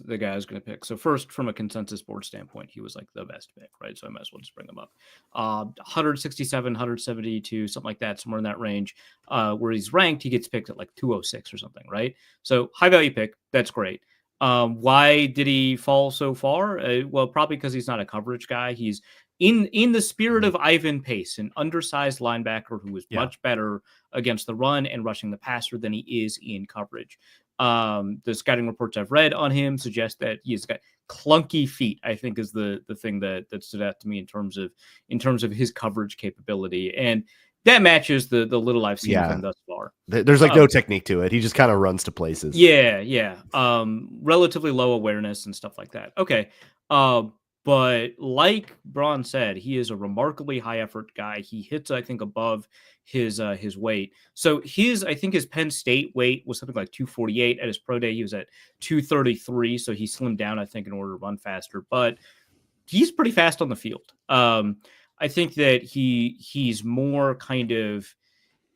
the guy I was going to pick. So first, from a consensus board standpoint, he was like the best pick, right? So I might as well just bring him up. 167, 172, something like that, somewhere in that range. Where he's ranked, he gets picked at like 206 or something, right? So high value pick, that's great. Why did he fall so far? Well, probably because he's not a coverage guy. He's in the spirit of Ivan Pace, an undersized linebacker who is much better against the run and rushing the passer than he is in coverage. The scouting reports I've read on him suggest that he's got clunky feet, I think is the thing that stood out to me in terms of his coverage capability. And that matches the little I've seen of him thus far. There's like no technique to it. He just kind of runs to places. Yeah. Relatively low awareness and stuff like that. Okay. But like Braun said, he is a remarkably high effort guy. He hits, I think, above his weight. So I think his Penn State weight was something like 248. At his pro day, he was at 233. So he slimmed down, I think, in order to run faster. But he's pretty fast on the field. I think that he's more kind of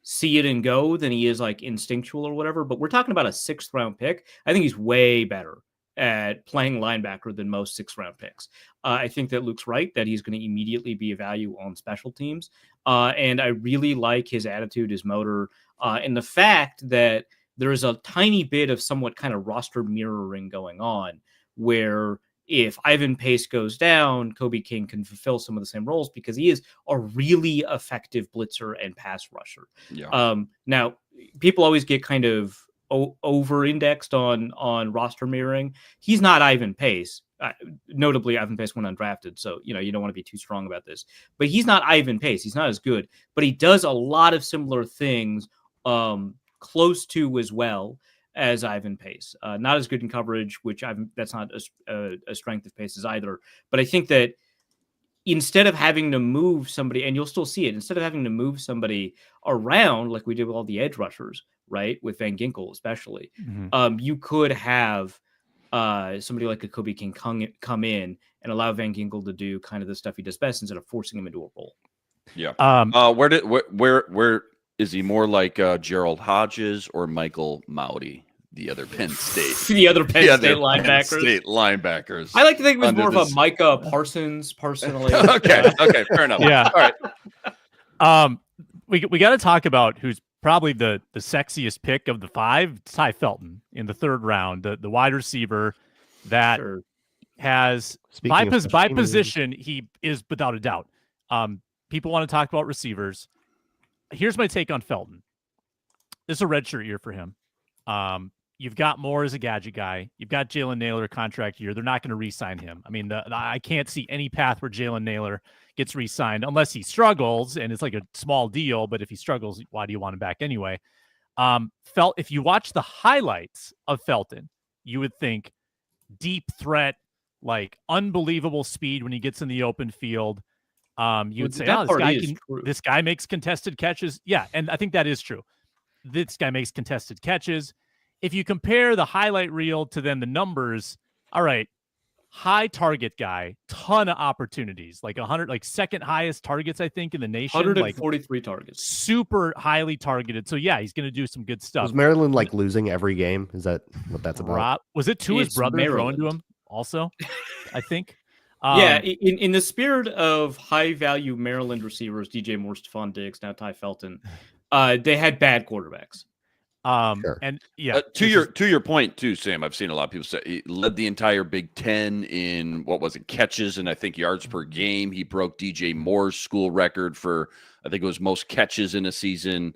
see it and go than he is like instinctual or whatever. But we're talking about a 6th round pick. I think he's way better at playing linebacker than most 6th round picks. I think that Luke's right, that he's going to immediately be a value on special teams. And I really like his attitude, his motor, and the fact that there is a tiny bit of somewhat kind of roster mirroring going on, where if Ivan Pace goes down, Kobe King can fulfill some of the same roles because he is a really effective blitzer and pass rusher. Yeah. Now, people always get kind of over-indexed on roster mirroring. He's not Ivan Pace. Notably, Ivan Pace went undrafted, so you don't want to be too strong about this. But he's not Ivan Pace. He's not as good, but he does a lot of similar things, close to as well as Ivan Pace. Not as good in coverage, which that's not a strength of Pace's either. But I think that instead of having to move somebody, and you'll still see it, instead of having to move somebody around like we did with all the edge rushers, right, with Van Ginkel especially, you could have somebody like a Kobe King come in and allow Van Ginkel to do kind of the stuff he does best instead of forcing him into a role. Yeah. Where is he more like Gerald Hodges or Michael Maudy? The other Penn State. State linebackers. I like to think it was more of a Micah Parsons, personally. Okay, fair enough. Yeah. All right. We got to talk about who's probably the sexiest pick of the 5, Tai Felton in the 3rd round, the wide receiver that has by position, he is without a doubt. People want to talk about receivers. Here's my take on Felton. This is a redshirt year for him. You've got Moore as a gadget guy. You've got Jalen Nailor contract year. They're not going to re-sign him. I mean, I can't see any path where Jalen Nailor gets re-signed unless he struggles, and it's like a small deal. But if he struggles, why do you want him back anyway? If you watch the highlights of Felton, you would think deep threat, like unbelievable speed when he gets in the open field. You would say, this guy makes contested catches. Yeah, and I think that is true. This guy makes contested catches. If you compare the highlight reel to then the numbers, all right, high target guy, ton of opportunities, like 100, like second highest targets, I think, in the nation. 143 targets. Super highly targeted. So yeah, he's going to do some good stuff. Was Maryland like losing every game? Is that what that's about? Was it to his brother throwing to him also? I think. Yeah, in the spirit of high value Maryland receivers, DJ Moore, Stephon Diggs, now Tai Felton, they had bad quarterbacks. Sure. And yeah, to your point too, Sam, I've seen a lot of people say he led the entire Big Ten in catches and I think yards per game. He broke DJ Moore's school record for I think it was most catches in a season.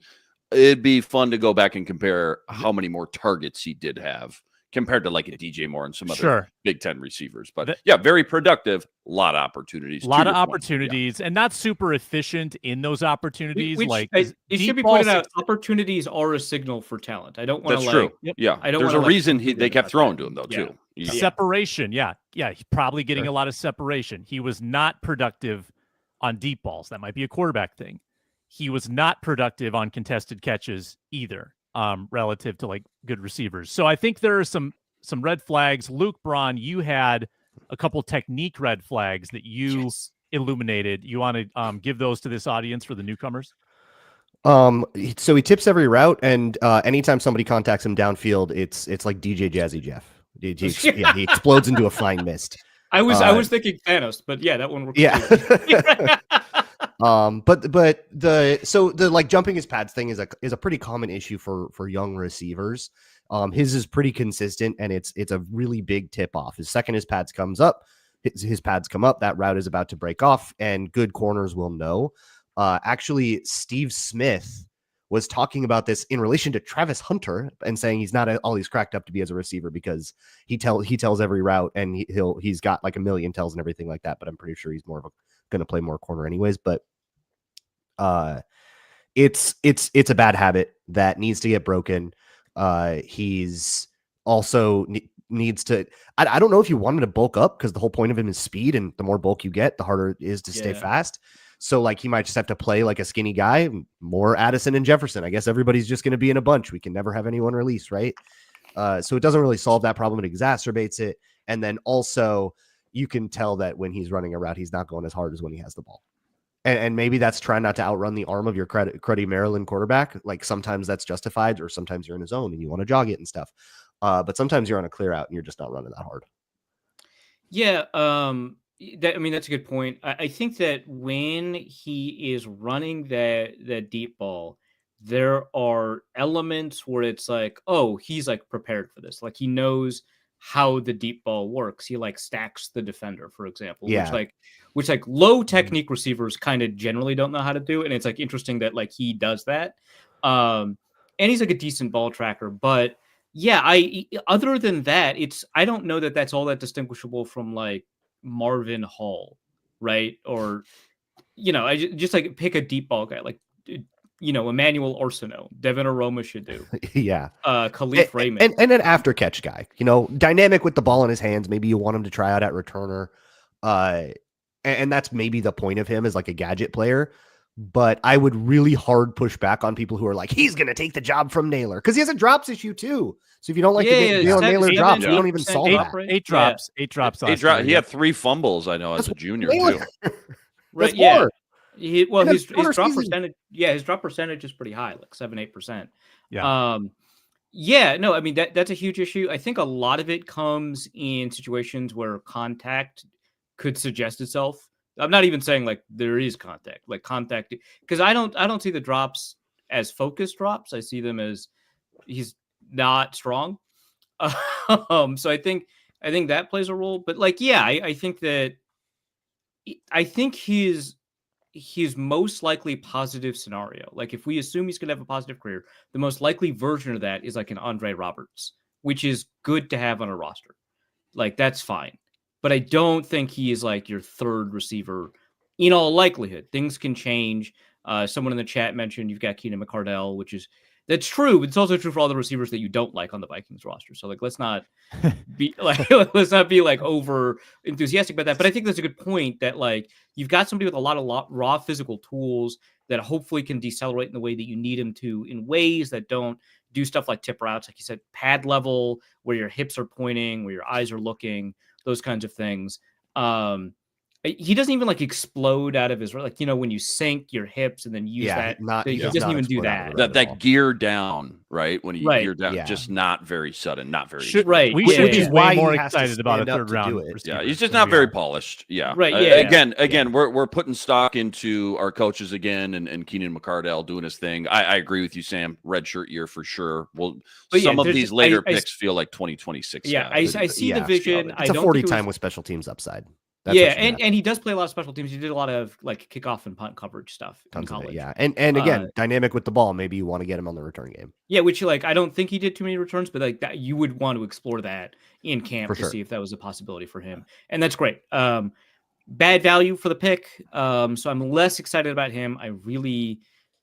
It'd be fun to go back and compare how many more targets he did have compared to like a DJ Moore and some other Big Ten receivers. But very productive, a lot of opportunities. And not super efficient in those opportunities. It should be pointed out, opportunities are a signal for talent. I don't want to That's true. Yeah. There's a reason they kept throwing to him though, too. Yeah. Separation. Yeah. He's probably getting a lot of separation. He was not productive on deep balls. That might be a quarterback thing. He was not productive on contested catches either. Relative to like good receivers. So I think there are some red flags. Luke, Braun, you had a couple technique red flags that you illuminated. You want to give those to this audience for the newcomers? So he tips every route, and anytime somebody contacts him downfield, it's like DJ Jazzy Jeff. He explodes into a flying mist. I was thinking Thanos, but yeah, that one works. Yeah. But the like jumping his pads thing is a pretty common issue for young receivers. His is pretty consistent, and it's a really big tip off. His second his pads come up, that route is about to break off, and good corners will know. Actually, Steve Smith was talking about this in relation to Travis Hunter and saying he's not all he's cracked up to be as a receiver because he tells every route, and he's got like a million tells and everything like that. But I'm pretty sure he's going to play more corner anyways. But it's a bad habit that needs to get broken. He's also needs to. I don't know if you want him to bulk up, because the whole point of him is speed, and the more bulk you get, the harder it is to stay fast. So like he might just have to play like a skinny guy, more Addison and Jefferson. I guess everybody's just going to be in a bunch. We can never have anyone release, right? So it doesn't really solve that problem. It exacerbates it. And then also you can tell that when he's running a route, he's not going as hard as when he has the ball. And maybe that's trying not to outrun the arm of your cruddy Maryland quarterback. Like sometimes that's justified, or sometimes you're in a zone and you want to jog it and stuff. But sometimes you're on a clear out and you're just not running that hard. Yeah. That's a good point. I think that when he is running that deep ball, there are elements where it's like, oh, he's like prepared for this. Like he knows how the deep ball works. He like stacks the defender, for example, which low technique receivers kind of generally don't know how to do. And it's like interesting that like he does that. And he's like a decent ball tracker, but yeah, other than that, I don't know that that's all that distinguishable from like Marvin Hall, right? Or, I just like pick a deep ball guy, like, Emmanuel Arsenault, Devin Aroma should do. Yeah. Khalif Raymond. And an after catch guy, dynamic with the ball in his hands. Maybe you want him to try out at returner. And that's maybe the point of him as like a gadget player. But I would really hard push back on people who are like, he's going to take the job from Naylor, because he has a drops issue too. So if you don't like Naylor drops, you don't even solve that. Eight drops. He had 3 fumbles, I know, as a junior too. Right. Yeah. His drop percentage. Yeah, his drop percentage is pretty high, like 7-8%. Yeah. No, I mean that's a huge issue. I think a lot of it comes in situations where contact could suggest itself. I'm not even saying like there is contact, because I don't see the drops as focused drops. I see them as he's not strong. So I think that plays a role. But like, yeah, I think his most likely positive scenario, like if we assume he's going to have a positive career, the most likely version of that is like an Andre Roberts, which is good to have on a roster. Like that's fine. But I don't think he is like your third receiver in all likelihood. Things can change. Someone in the chat mentioned you've got Keenan McCardell, that's true, but it's also true for all the receivers that you don't like on the Vikings roster. So like, let's not be like over enthusiastic about that. But I think that's a good point that like you've got somebody with a lot of raw physical tools that hopefully can decelerate in the way that you need him to, in ways that don't do stuff like tip routes, like you said, pad level, where your hips are pointing, where your eyes are looking, those kinds of things. He doesn't even like explode out of his, like, when you sink your hips and then use that. He doesn't even do that. That gear down, right? When you gear down, just not very sudden, not very. We should be way more excited about a third round. Yeah, he's just not very polished. Yeah. Right. Yeah. Again, we're putting stock into our coaches again, and Keenan McCardell doing his thing. I agree with you, Sam. Red shirt year for sure. Well, some of these later picks feel like 2026. Yeah, I see the vision. It's a 40 time with special teams upside. And he does play a lot of special teams. He did a lot of like kickoff and punt coverage stuff in college. And again, dynamic with the ball. Maybe you want to get him on the return game. Yeah, which like I don't think he did too many returns, but like that you would want to explore that in camp see if that was a possibility for him, and that's great. Bad value for the pick, so I'm less excited about him. I really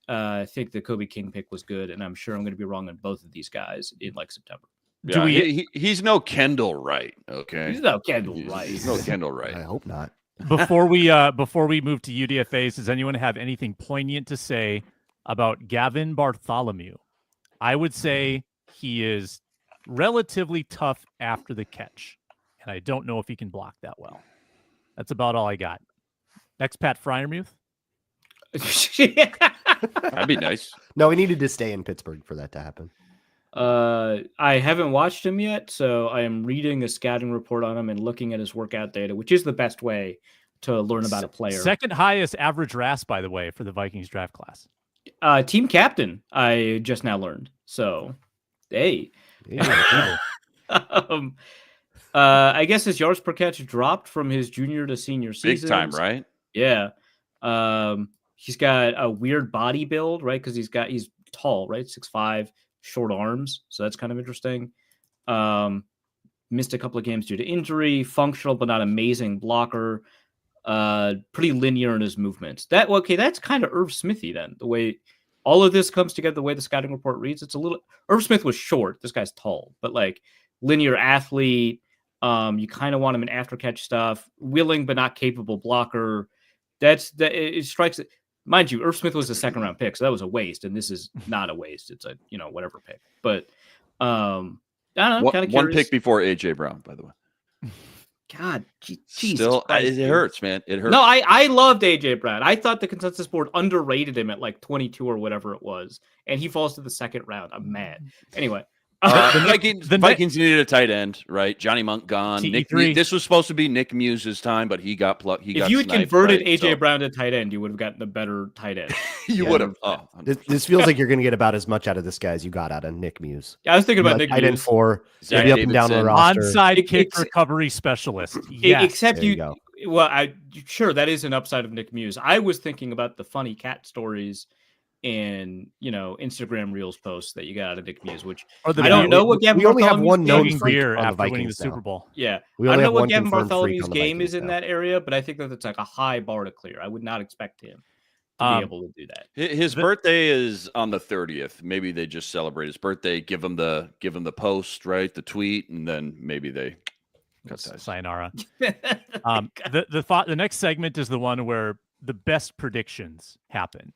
think the Kobe King pick was good, and I'm sure I'm going to be wrong on both of these guys in like September. Yeah, he's no Kendall Wright. Okay, he's no Kendall Wright. He's no Kendall Wright. I hope not. Before we move to UDFAs, does anyone have anything poignant to say about Gavin Bartholemew? I would say he is relatively tough after the catch. and I don't know if he can block that well. That's about all I got. Next, Pat Freiermuth. That'd be nice. No, he needed to stay in Pittsburgh for that to happen. I haven't watched him yet, so I am reading a scouting report on him and looking at his workout data, which is the best way to learn about a player. Second highest average RAS, by the way, for the Vikings draft class. Team captain, I just now learned. So, hey. Yeah. I guess his yards per catch dropped from his junior to senior season. Big time, right? Yeah. He's got a weird body build, right? Because he's tall, right? 6'5", short arms. So that's kind of interesting. Missed a couple of games due to injury, functional but not amazing blocker. Pretty linear in his movements. That's kind of Irv Smithy then. The way all of this comes together, the way the scouting report reads, it's a little. Irv Smith was short. This guy's tall, but like linear athlete. You kind of want him in after catch stuff. Willing but not capable blocker. It strikes. Mind you, Irv Smith was a second round pick, so that was a waste, and this is not a waste. It's a whatever pick. But I don't know. Kind of one pick before AJ Brown, by the way. God, still, it hurts, man. It hurts. No, I loved AJ Brown. I thought the consensus board underrated him at like 22 or whatever it was, and he falls to the second round. I'm mad. Anyway. The Vikings needed a tight end, right? Johnny Monk gone. This was supposed to be Nick Muse's time, but he got plucked. If you had converted AJ Brown to tight end, you would have gotten a better tight end. You would have. This feels like you're going to get about as much out of this guy as you got out of Nick Muse. Yeah, I was thinking about Nick Muse. Tight end 4, be up and down the roster. Onside kick recovery specialist. Yes. Except sure, that is an upside of Nick Muse. I was thinking about the funny cat stories and Instagram Reels posts that you got out of Nick Muse, which I don't know what Gavin. We only have one known freak beer on the after Vikings winning the now. Super Bowl. Yeah, We I only don't know have what Gavin one confirmed freak Bartholomew's on the game Vikings is in now. that area, but I think that it's like a high bar to clear. I would not expect him to be able to do that. His birthday is on the 30th. Maybe they just celebrate his birthday, give him the post, right, the tweet, and then maybe they cut ties. Sayonara. The next segment is the one where the best predictions happen.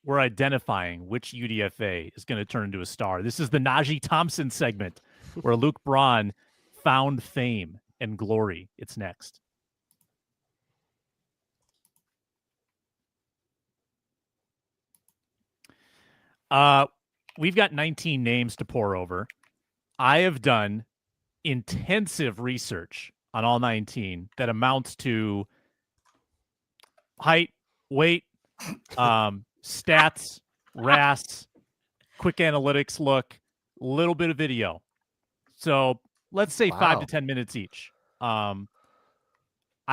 We're identifying which UDFA is going to turn into a star. This is the Najee Thompson segment where Luke Braun found fame and glory. It's next. We've got 19 names to pour over. I have done intensive research on all 19 that amounts to height, weight, stats, RAS, quick analytics look, little bit of video. So let's say 5 to 10 minutes each. I've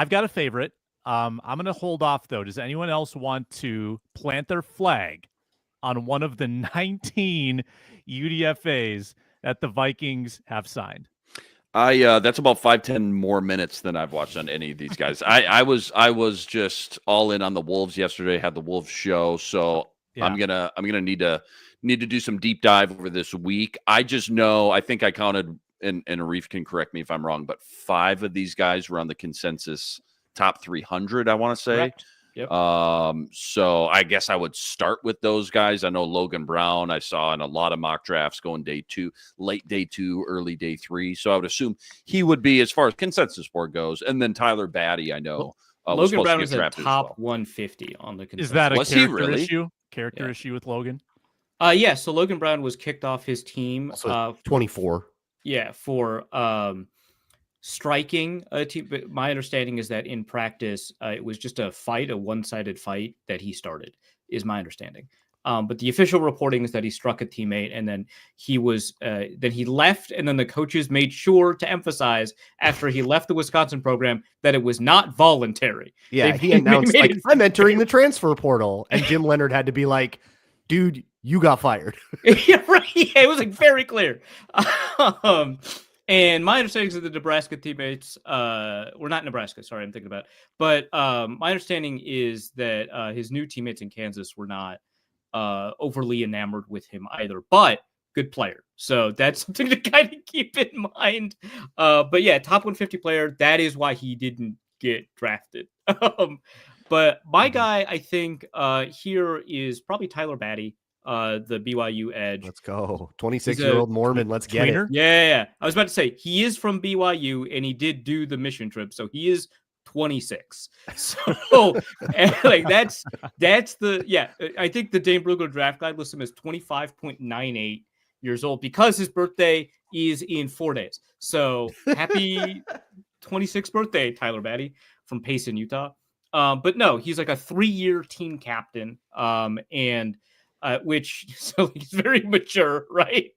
got a favorite. I'm going to hold off, though. Does anyone else want to plant their flag on one of the 19 UDFAs that the Vikings have signed? That's about 5-10 more minutes than I've watched on any of these guys. I was just all in on the Wolves yesterday. Had the Wolves show, so yeah. I'm gonna need to do some deep dive over this week. I just know I think I counted, and Arif can correct me if I'm wrong, but 5 of these guys were on the consensus top 300. I want to say. Correct. Yep. So I guess I would start with those guys. I know Logan Brown, I saw in a lot of mock drafts going day 2, late day 2, early day 3. So I would assume he would be as far as consensus board goes. And then Tyler Batty, I know. Logan Brown is a top 150 on the consensus. Is that a was character he really? issue? Character issue with Logan? Yeah. So Logan Brown was kicked off his team. 24. Yeah, for striking a team. But my understanding is that in practice, it was just a one-sided fight that he started, is my understanding. But the official reporting is that he struck a teammate, and then he left, and then the coaches made sure to emphasize after he left the Wisconsin program that it was not voluntary. Yeah, he announced, I'm entering the transfer portal, and Jim Leonard had to be like, dude, you got fired. Yeah, right. Yeah, it was very clear. And my understanding is that the Nebraska teammates were not Nebraska. Sorry, I'm thinking about. But my understanding is that his new teammates in Kansas were not overly enamored with him either. But good player, so that's something to kind of keep in mind. But yeah, top 150 player. That is why he didn't get drafted. But my guy, I think, here is probably Tyler Batty. the BYU edge. Let's go. 26-year-old Mormon. Let's get tweener? it. Yeah. I was about to say he is from BYU and he did do the mission trip, so he is 26. So and like that's the I think the Dane Brugler draft guide lists him as 25.98 years old because his birthday is in 4 days. So happy 26th birthday, Tyler Batty from Payson, Utah. But no, he's like a 3-year team captain. Which so he's very mature, right?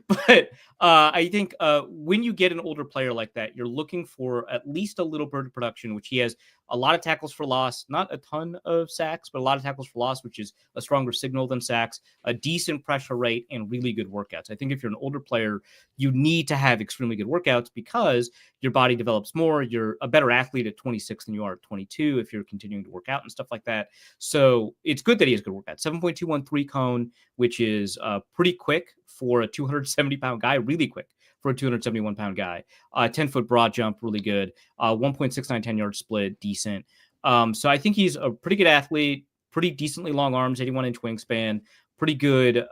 But I think when you get an older player like that, you're looking for at least a little bit of production, which he has a lot of tackles for loss, not a ton of sacks, but a lot of tackles for loss, which is a stronger signal than sacks, a decent pressure rate, and really good workouts. I think if you're an older player, you need to have extremely good workouts because your body develops more. You're a better athlete at 26 than you are at 22 if you're continuing to work out and stuff like that. So it's good that he has good workouts. 7.213 cone, which is pretty quick for a 270-pound guy, really quick for a 271-pound guy. 10-foot broad jump, really good. 1.69 10-yard split, decent. So I think he's a pretty good athlete, pretty decently long arms, 81-inch wingspan, pretty good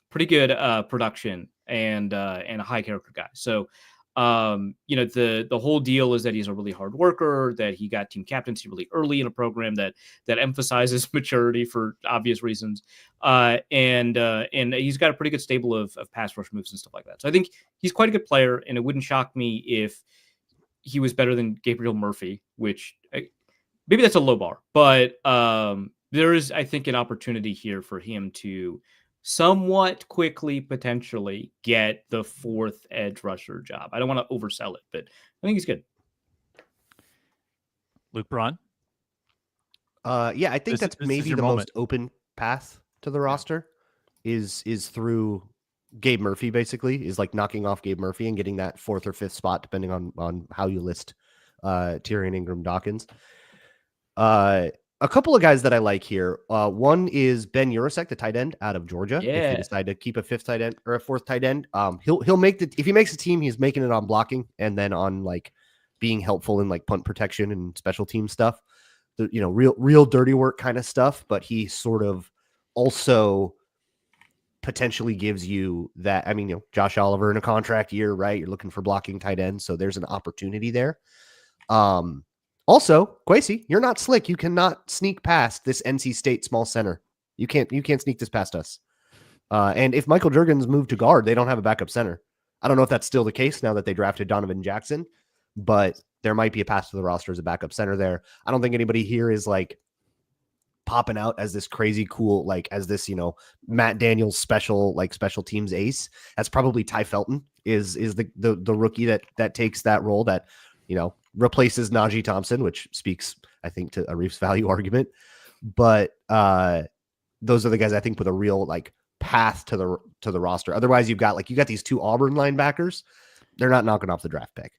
production, and a high character guy. So the whole deal is that he's a really hard worker, that he got team captaincy really early in a program that emphasizes maturity for obvious reasons. And he's got a pretty good stable of pass rush moves and stuff like that. So I think he's quite a good player, and it wouldn't shock me if he was better than Gabriel Murphy, which maybe that's a low bar, but there is, I think, an opportunity here for him to somewhat quickly potentially get the 4th edge rusher job. I don't want to oversell it, but I think he's good. Luke Braun? Yeah, I think that's maybe the most open path to the roster is through Gabe Murphy, basically, is like knocking off Gabe Murphy and getting that 4th or 5th spot, depending on how you list Tyrion Ingram-Dawkins. A couple of guys that I like here. One is Ben Urasek, the tight end out of Georgia. Yeah. If you decide to keep a 5th tight end or a 4th tight end, he'll make if he makes a team, he's making it on blocking and then on like being helpful in like punt protection and special team stuff. Real dirty work kind of stuff. But he sort of also potentially gives you that. I mean, Josh Oliver in a contract year, right? You're looking for blocking tight ends, so there's an opportunity there. Also, Kwesi, you're not slick. You cannot sneak past this NC State small center. You can't sneak this past us. And if Michael Juergens moved to guard, they don't have a backup center. I don't know if that's still the case now that they drafted Donovan Jackson, but there might be a pass to the roster as a backup center there. I don't think anybody here is like popping out as this crazy cool, like as this, Matt Daniels special teams ace. That's probably Tai Felton is the rookie that takes that role that, replaces Najee Thompson, which speaks, I think, to Arif's value argument. But those are the guys I think with a real like path to the roster. Otherwise, you got these 2 Auburn linebackers. They're not knocking off the draft pick.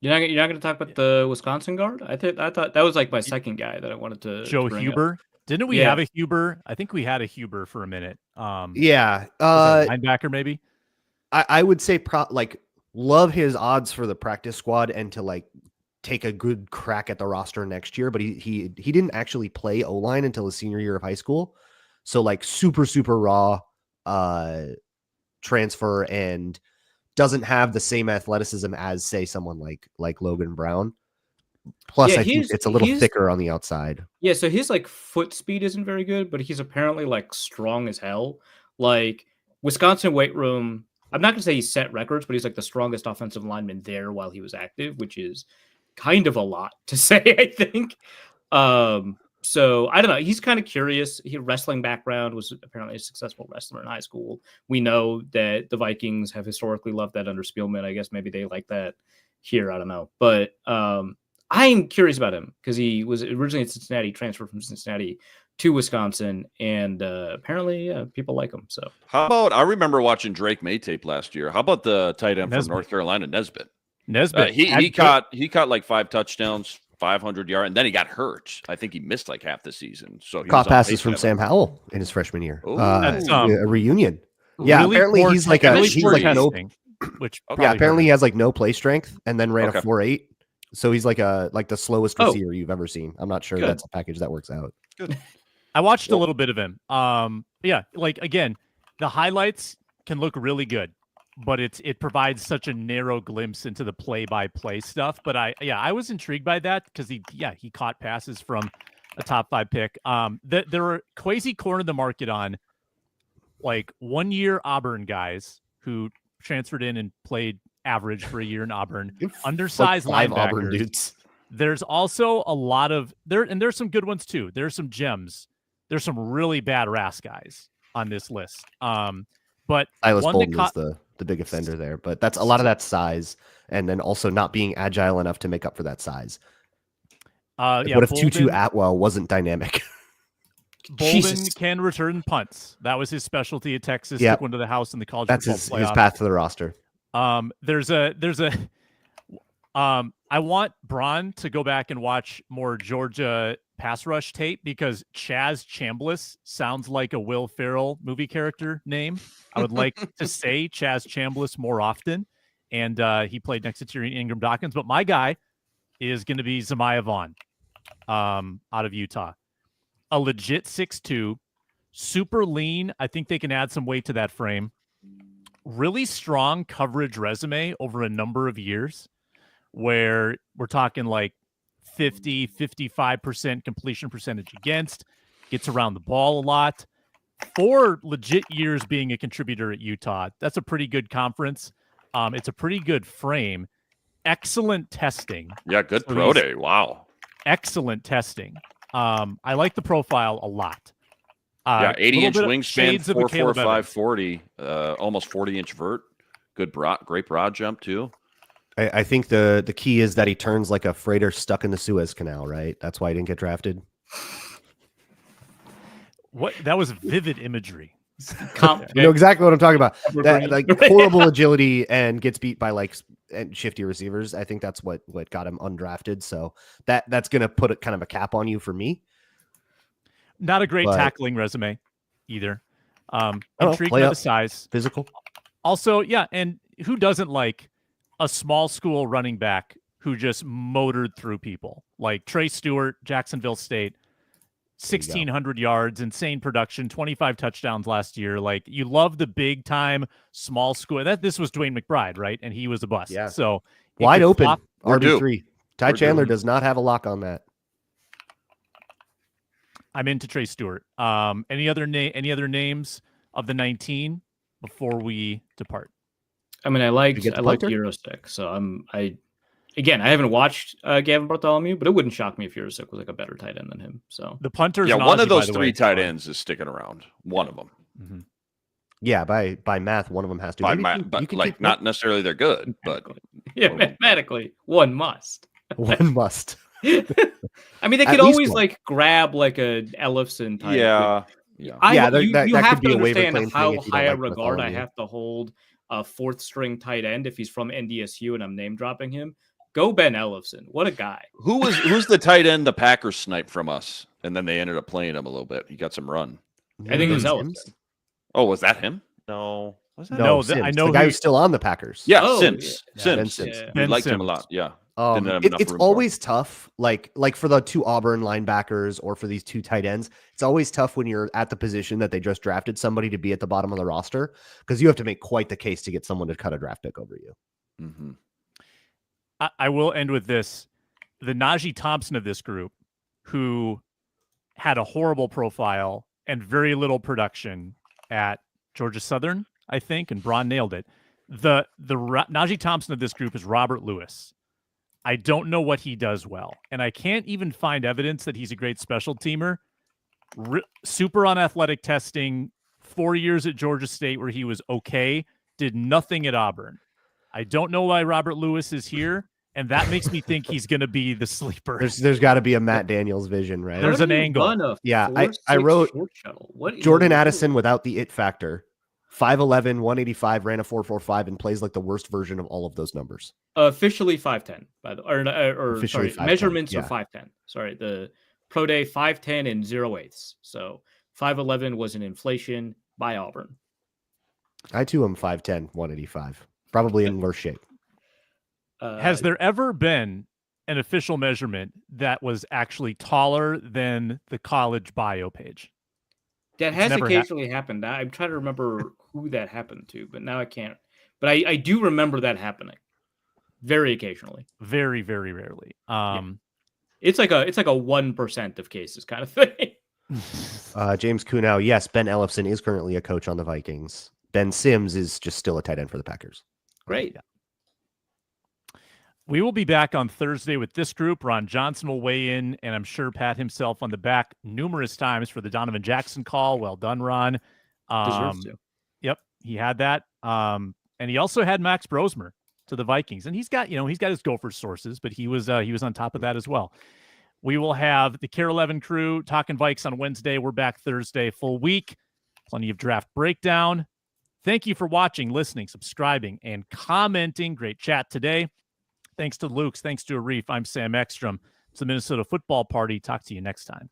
You're not going to talk about the Wisconsin guard? I thought that was like my second guy that I wanted to. Joe Huber. Didn't we have a Huber? I think we had a Huber for a minute. Linebacker maybe. I would say love his odds for the practice squad and to like take a good crack at the roster next year, but he didn't actually play O-line until his senior year of high school. So like super raw transfer and doesn't have the same athleticism as say someone like Logan Brown. Plus I think it's a little thicker on the outside. Yeah, so his like foot speed isn't very good, but he's apparently like strong as hell. Like Wisconsin weight room, I'm not going to say he set records, but he's like the strongest offensive lineman there while he was active, which is kind of a lot to say, I think. So I don't know. He's kind of curious. His wrestling background, was apparently a successful wrestler in high school. We know that the Vikings have historically loved that under Spielman. I guess maybe they like that here. I don't know. But I'm curious about him because he was originally in Cincinnati, transferred from Cincinnati to Wisconsin, and apparently people like him. So how about, I remember watching Drake May tape last year. How about the tight end from North Carolina, Nesbitt? He caught like 5 touchdowns, 500 yards, and then he got hurt. I think he missed like half the season. So he caught passes from Sam Howell in his freshman year. That's a reunion. Yeah, really apparently he's like apparently he has like no play strength and then ran a 4.8. So he's like the slowest receiver you've ever seen. I'm not sure that's a package that works out. Good. I watched a little bit of him. Yeah, like again, the highlights can look really good, but it provides such a narrow glimpse into the play-by-play stuff. But I was intrigued by that because he caught passes from a top 5 pick. There were Kwesi cornered the market on like 1 year Auburn guys who transferred in and played average for a year in Auburn, undersized like 5 linebackers. Auburn dudes. There's also a lot of there's some good ones too. There's some gems. There's some really bad RAS guys on this list. But Silas one Bolden that is the big offender there, but that's a lot of that size, and then also not being agile enough to make up for that size. What if Tutu Atwell wasn't dynamic? Bolden can return punts. That was his specialty at Texas. Took one to the house in the college football playoff. His path to the roster. I want Braun to go back and watch more Georgia pass rush tape because Chaz Chambliss sounds like a Will Ferrell movie character name. I would like to say Chaz Chambliss more often. And he played next to Tyrion Ingram-Dawkins. But my guy is going to be Zemiah Vaughn out of Utah. A legit 6'2", super lean. I think they can add some weight to that frame. Really strong coverage resume over a number of years where we're talking like 50, 55% completion percentage against, gets around the ball a lot. 4 legit years being a contributor at Utah. That's a pretty good conference. It's a pretty good frame. Excellent testing. Yeah, good pro day. Wow. Excellent testing. I like the profile a lot. 80-inch wingspan, 4'4", 540, almost 40-inch vert. Great broad jump too. I think the key is that he turns like a freighter stuck in the Suez Canal, right? That's why he didn't get drafted. What? That was vivid imagery. You know exactly what I'm talking about. That, like horrible agility and gets beat by and shifty receivers. I think that's what got him undrafted. So that's going to put kind of a cap on you for me. Not a great tackling resume either. Intrigued by the size. Physical. Also, yeah, and who doesn't like a small school running back who just motored through people? Like Trey Stewart, Jacksonville State, 1,600 yards, insane production, 25 touchdowns last year. Like, you love the big time small school. This was Dwayne McBride, right? And he was a bust. Yeah. So wide open RB3. Ty Chandler does not have a lock on that. I'm into Trey Stewart. Any other names of the 19 before we depart? I mean, I like Eurosick, so I haven't watched Gavin Bartholomew, but it wouldn't shock me if Eurosick was like a better tight end than him. So the punter's one of those 3 tight ends is sticking around. One of them. Mm-hmm. Yeah, by math, one of them has to. But like not necessarily they're good, but mathematically, one must. One must. I mean, they could always grab like a Ellefson type. Yeah. You that have could be to a waiver understand claim how high a regard I have to hold a 4th string tight end if he's from NDSU and I'm name dropping him. Go Ben Ellefson. What a guy. Who's the tight end the Packers sniped from us? And then they ended up playing him a little bit. He got some run. I think it was Ellefson. Oh, was that him? No. Was that? No, I know the guy who's still on the Packers. Yeah, Sims. Yeah. We liked him a lot. Yeah. It's always tough, like for the 2 Auburn linebackers or for these 2 tight ends. It's always tough when you're at the position that they just drafted somebody to be at the bottom of the roster because you have to make quite the case to get someone to cut a draft pick over you. Mm-hmm. I will end with this. The Najee Thompson of this group, who had a horrible profile and very little production at Georgia Southern, I think, and Braun nailed it. The Najee Thompson of this group is Robert Lewis. I don't know what he does well, and I can't even find evidence that he's a great special teamer. Super unathletic testing, 4 years at Georgia State where he was okay, did nothing at Auburn. I don't know why Robert Lewis is here, and that makes me think he's going to be the sleeper. There's got to be a Matt Daniels vision, right? There's an angle. Yeah, I wrote Jordan Addison without the it factor. 5'11", 185, ran a 4.45, and plays like the worst version of all of those numbers. Officially 5'10", by the sorry, 5'10", measurements are 5'10". Sorry, the pro day 5'10" and 0.8. So 5'11" was an inflation by Auburn. I too am 5'10", 185, probably in worse shape. Has there ever been an official measurement that was actually taller than the college bio page. That has occasionally happened. I'm trying to remember who that happened to, but now I can't. But I do remember that happening very occasionally. Very, very rarely. It's like a 1% of cases kind of thing. James Kunow, yes, Ben Ellefson is currently a coach on the Vikings. Ben Sims is just still a tight end for the Packers. Great. Yeah. We will be back on Thursday with this group. Ron Johnson will weigh in, and I'm sure pat himself on the back numerous times for the Donovan Jackson call. Well done, Ron. Deserves to. Yep, he had that. And he also had Max Brosmer to the Vikings, and he's got his Gopher sources, but he was on top of that as well. We will have the Care 11 crew talking Vikes on Wednesday. We're back Thursday, full week. Plenty of draft breakdown. Thank you for watching, listening, subscribing, and commenting. Great chat today. Thanks to Luke's. Thanks to Arif. I'm Sam Ekstrom. It's the Minnesota Football Party. Talk to you next time.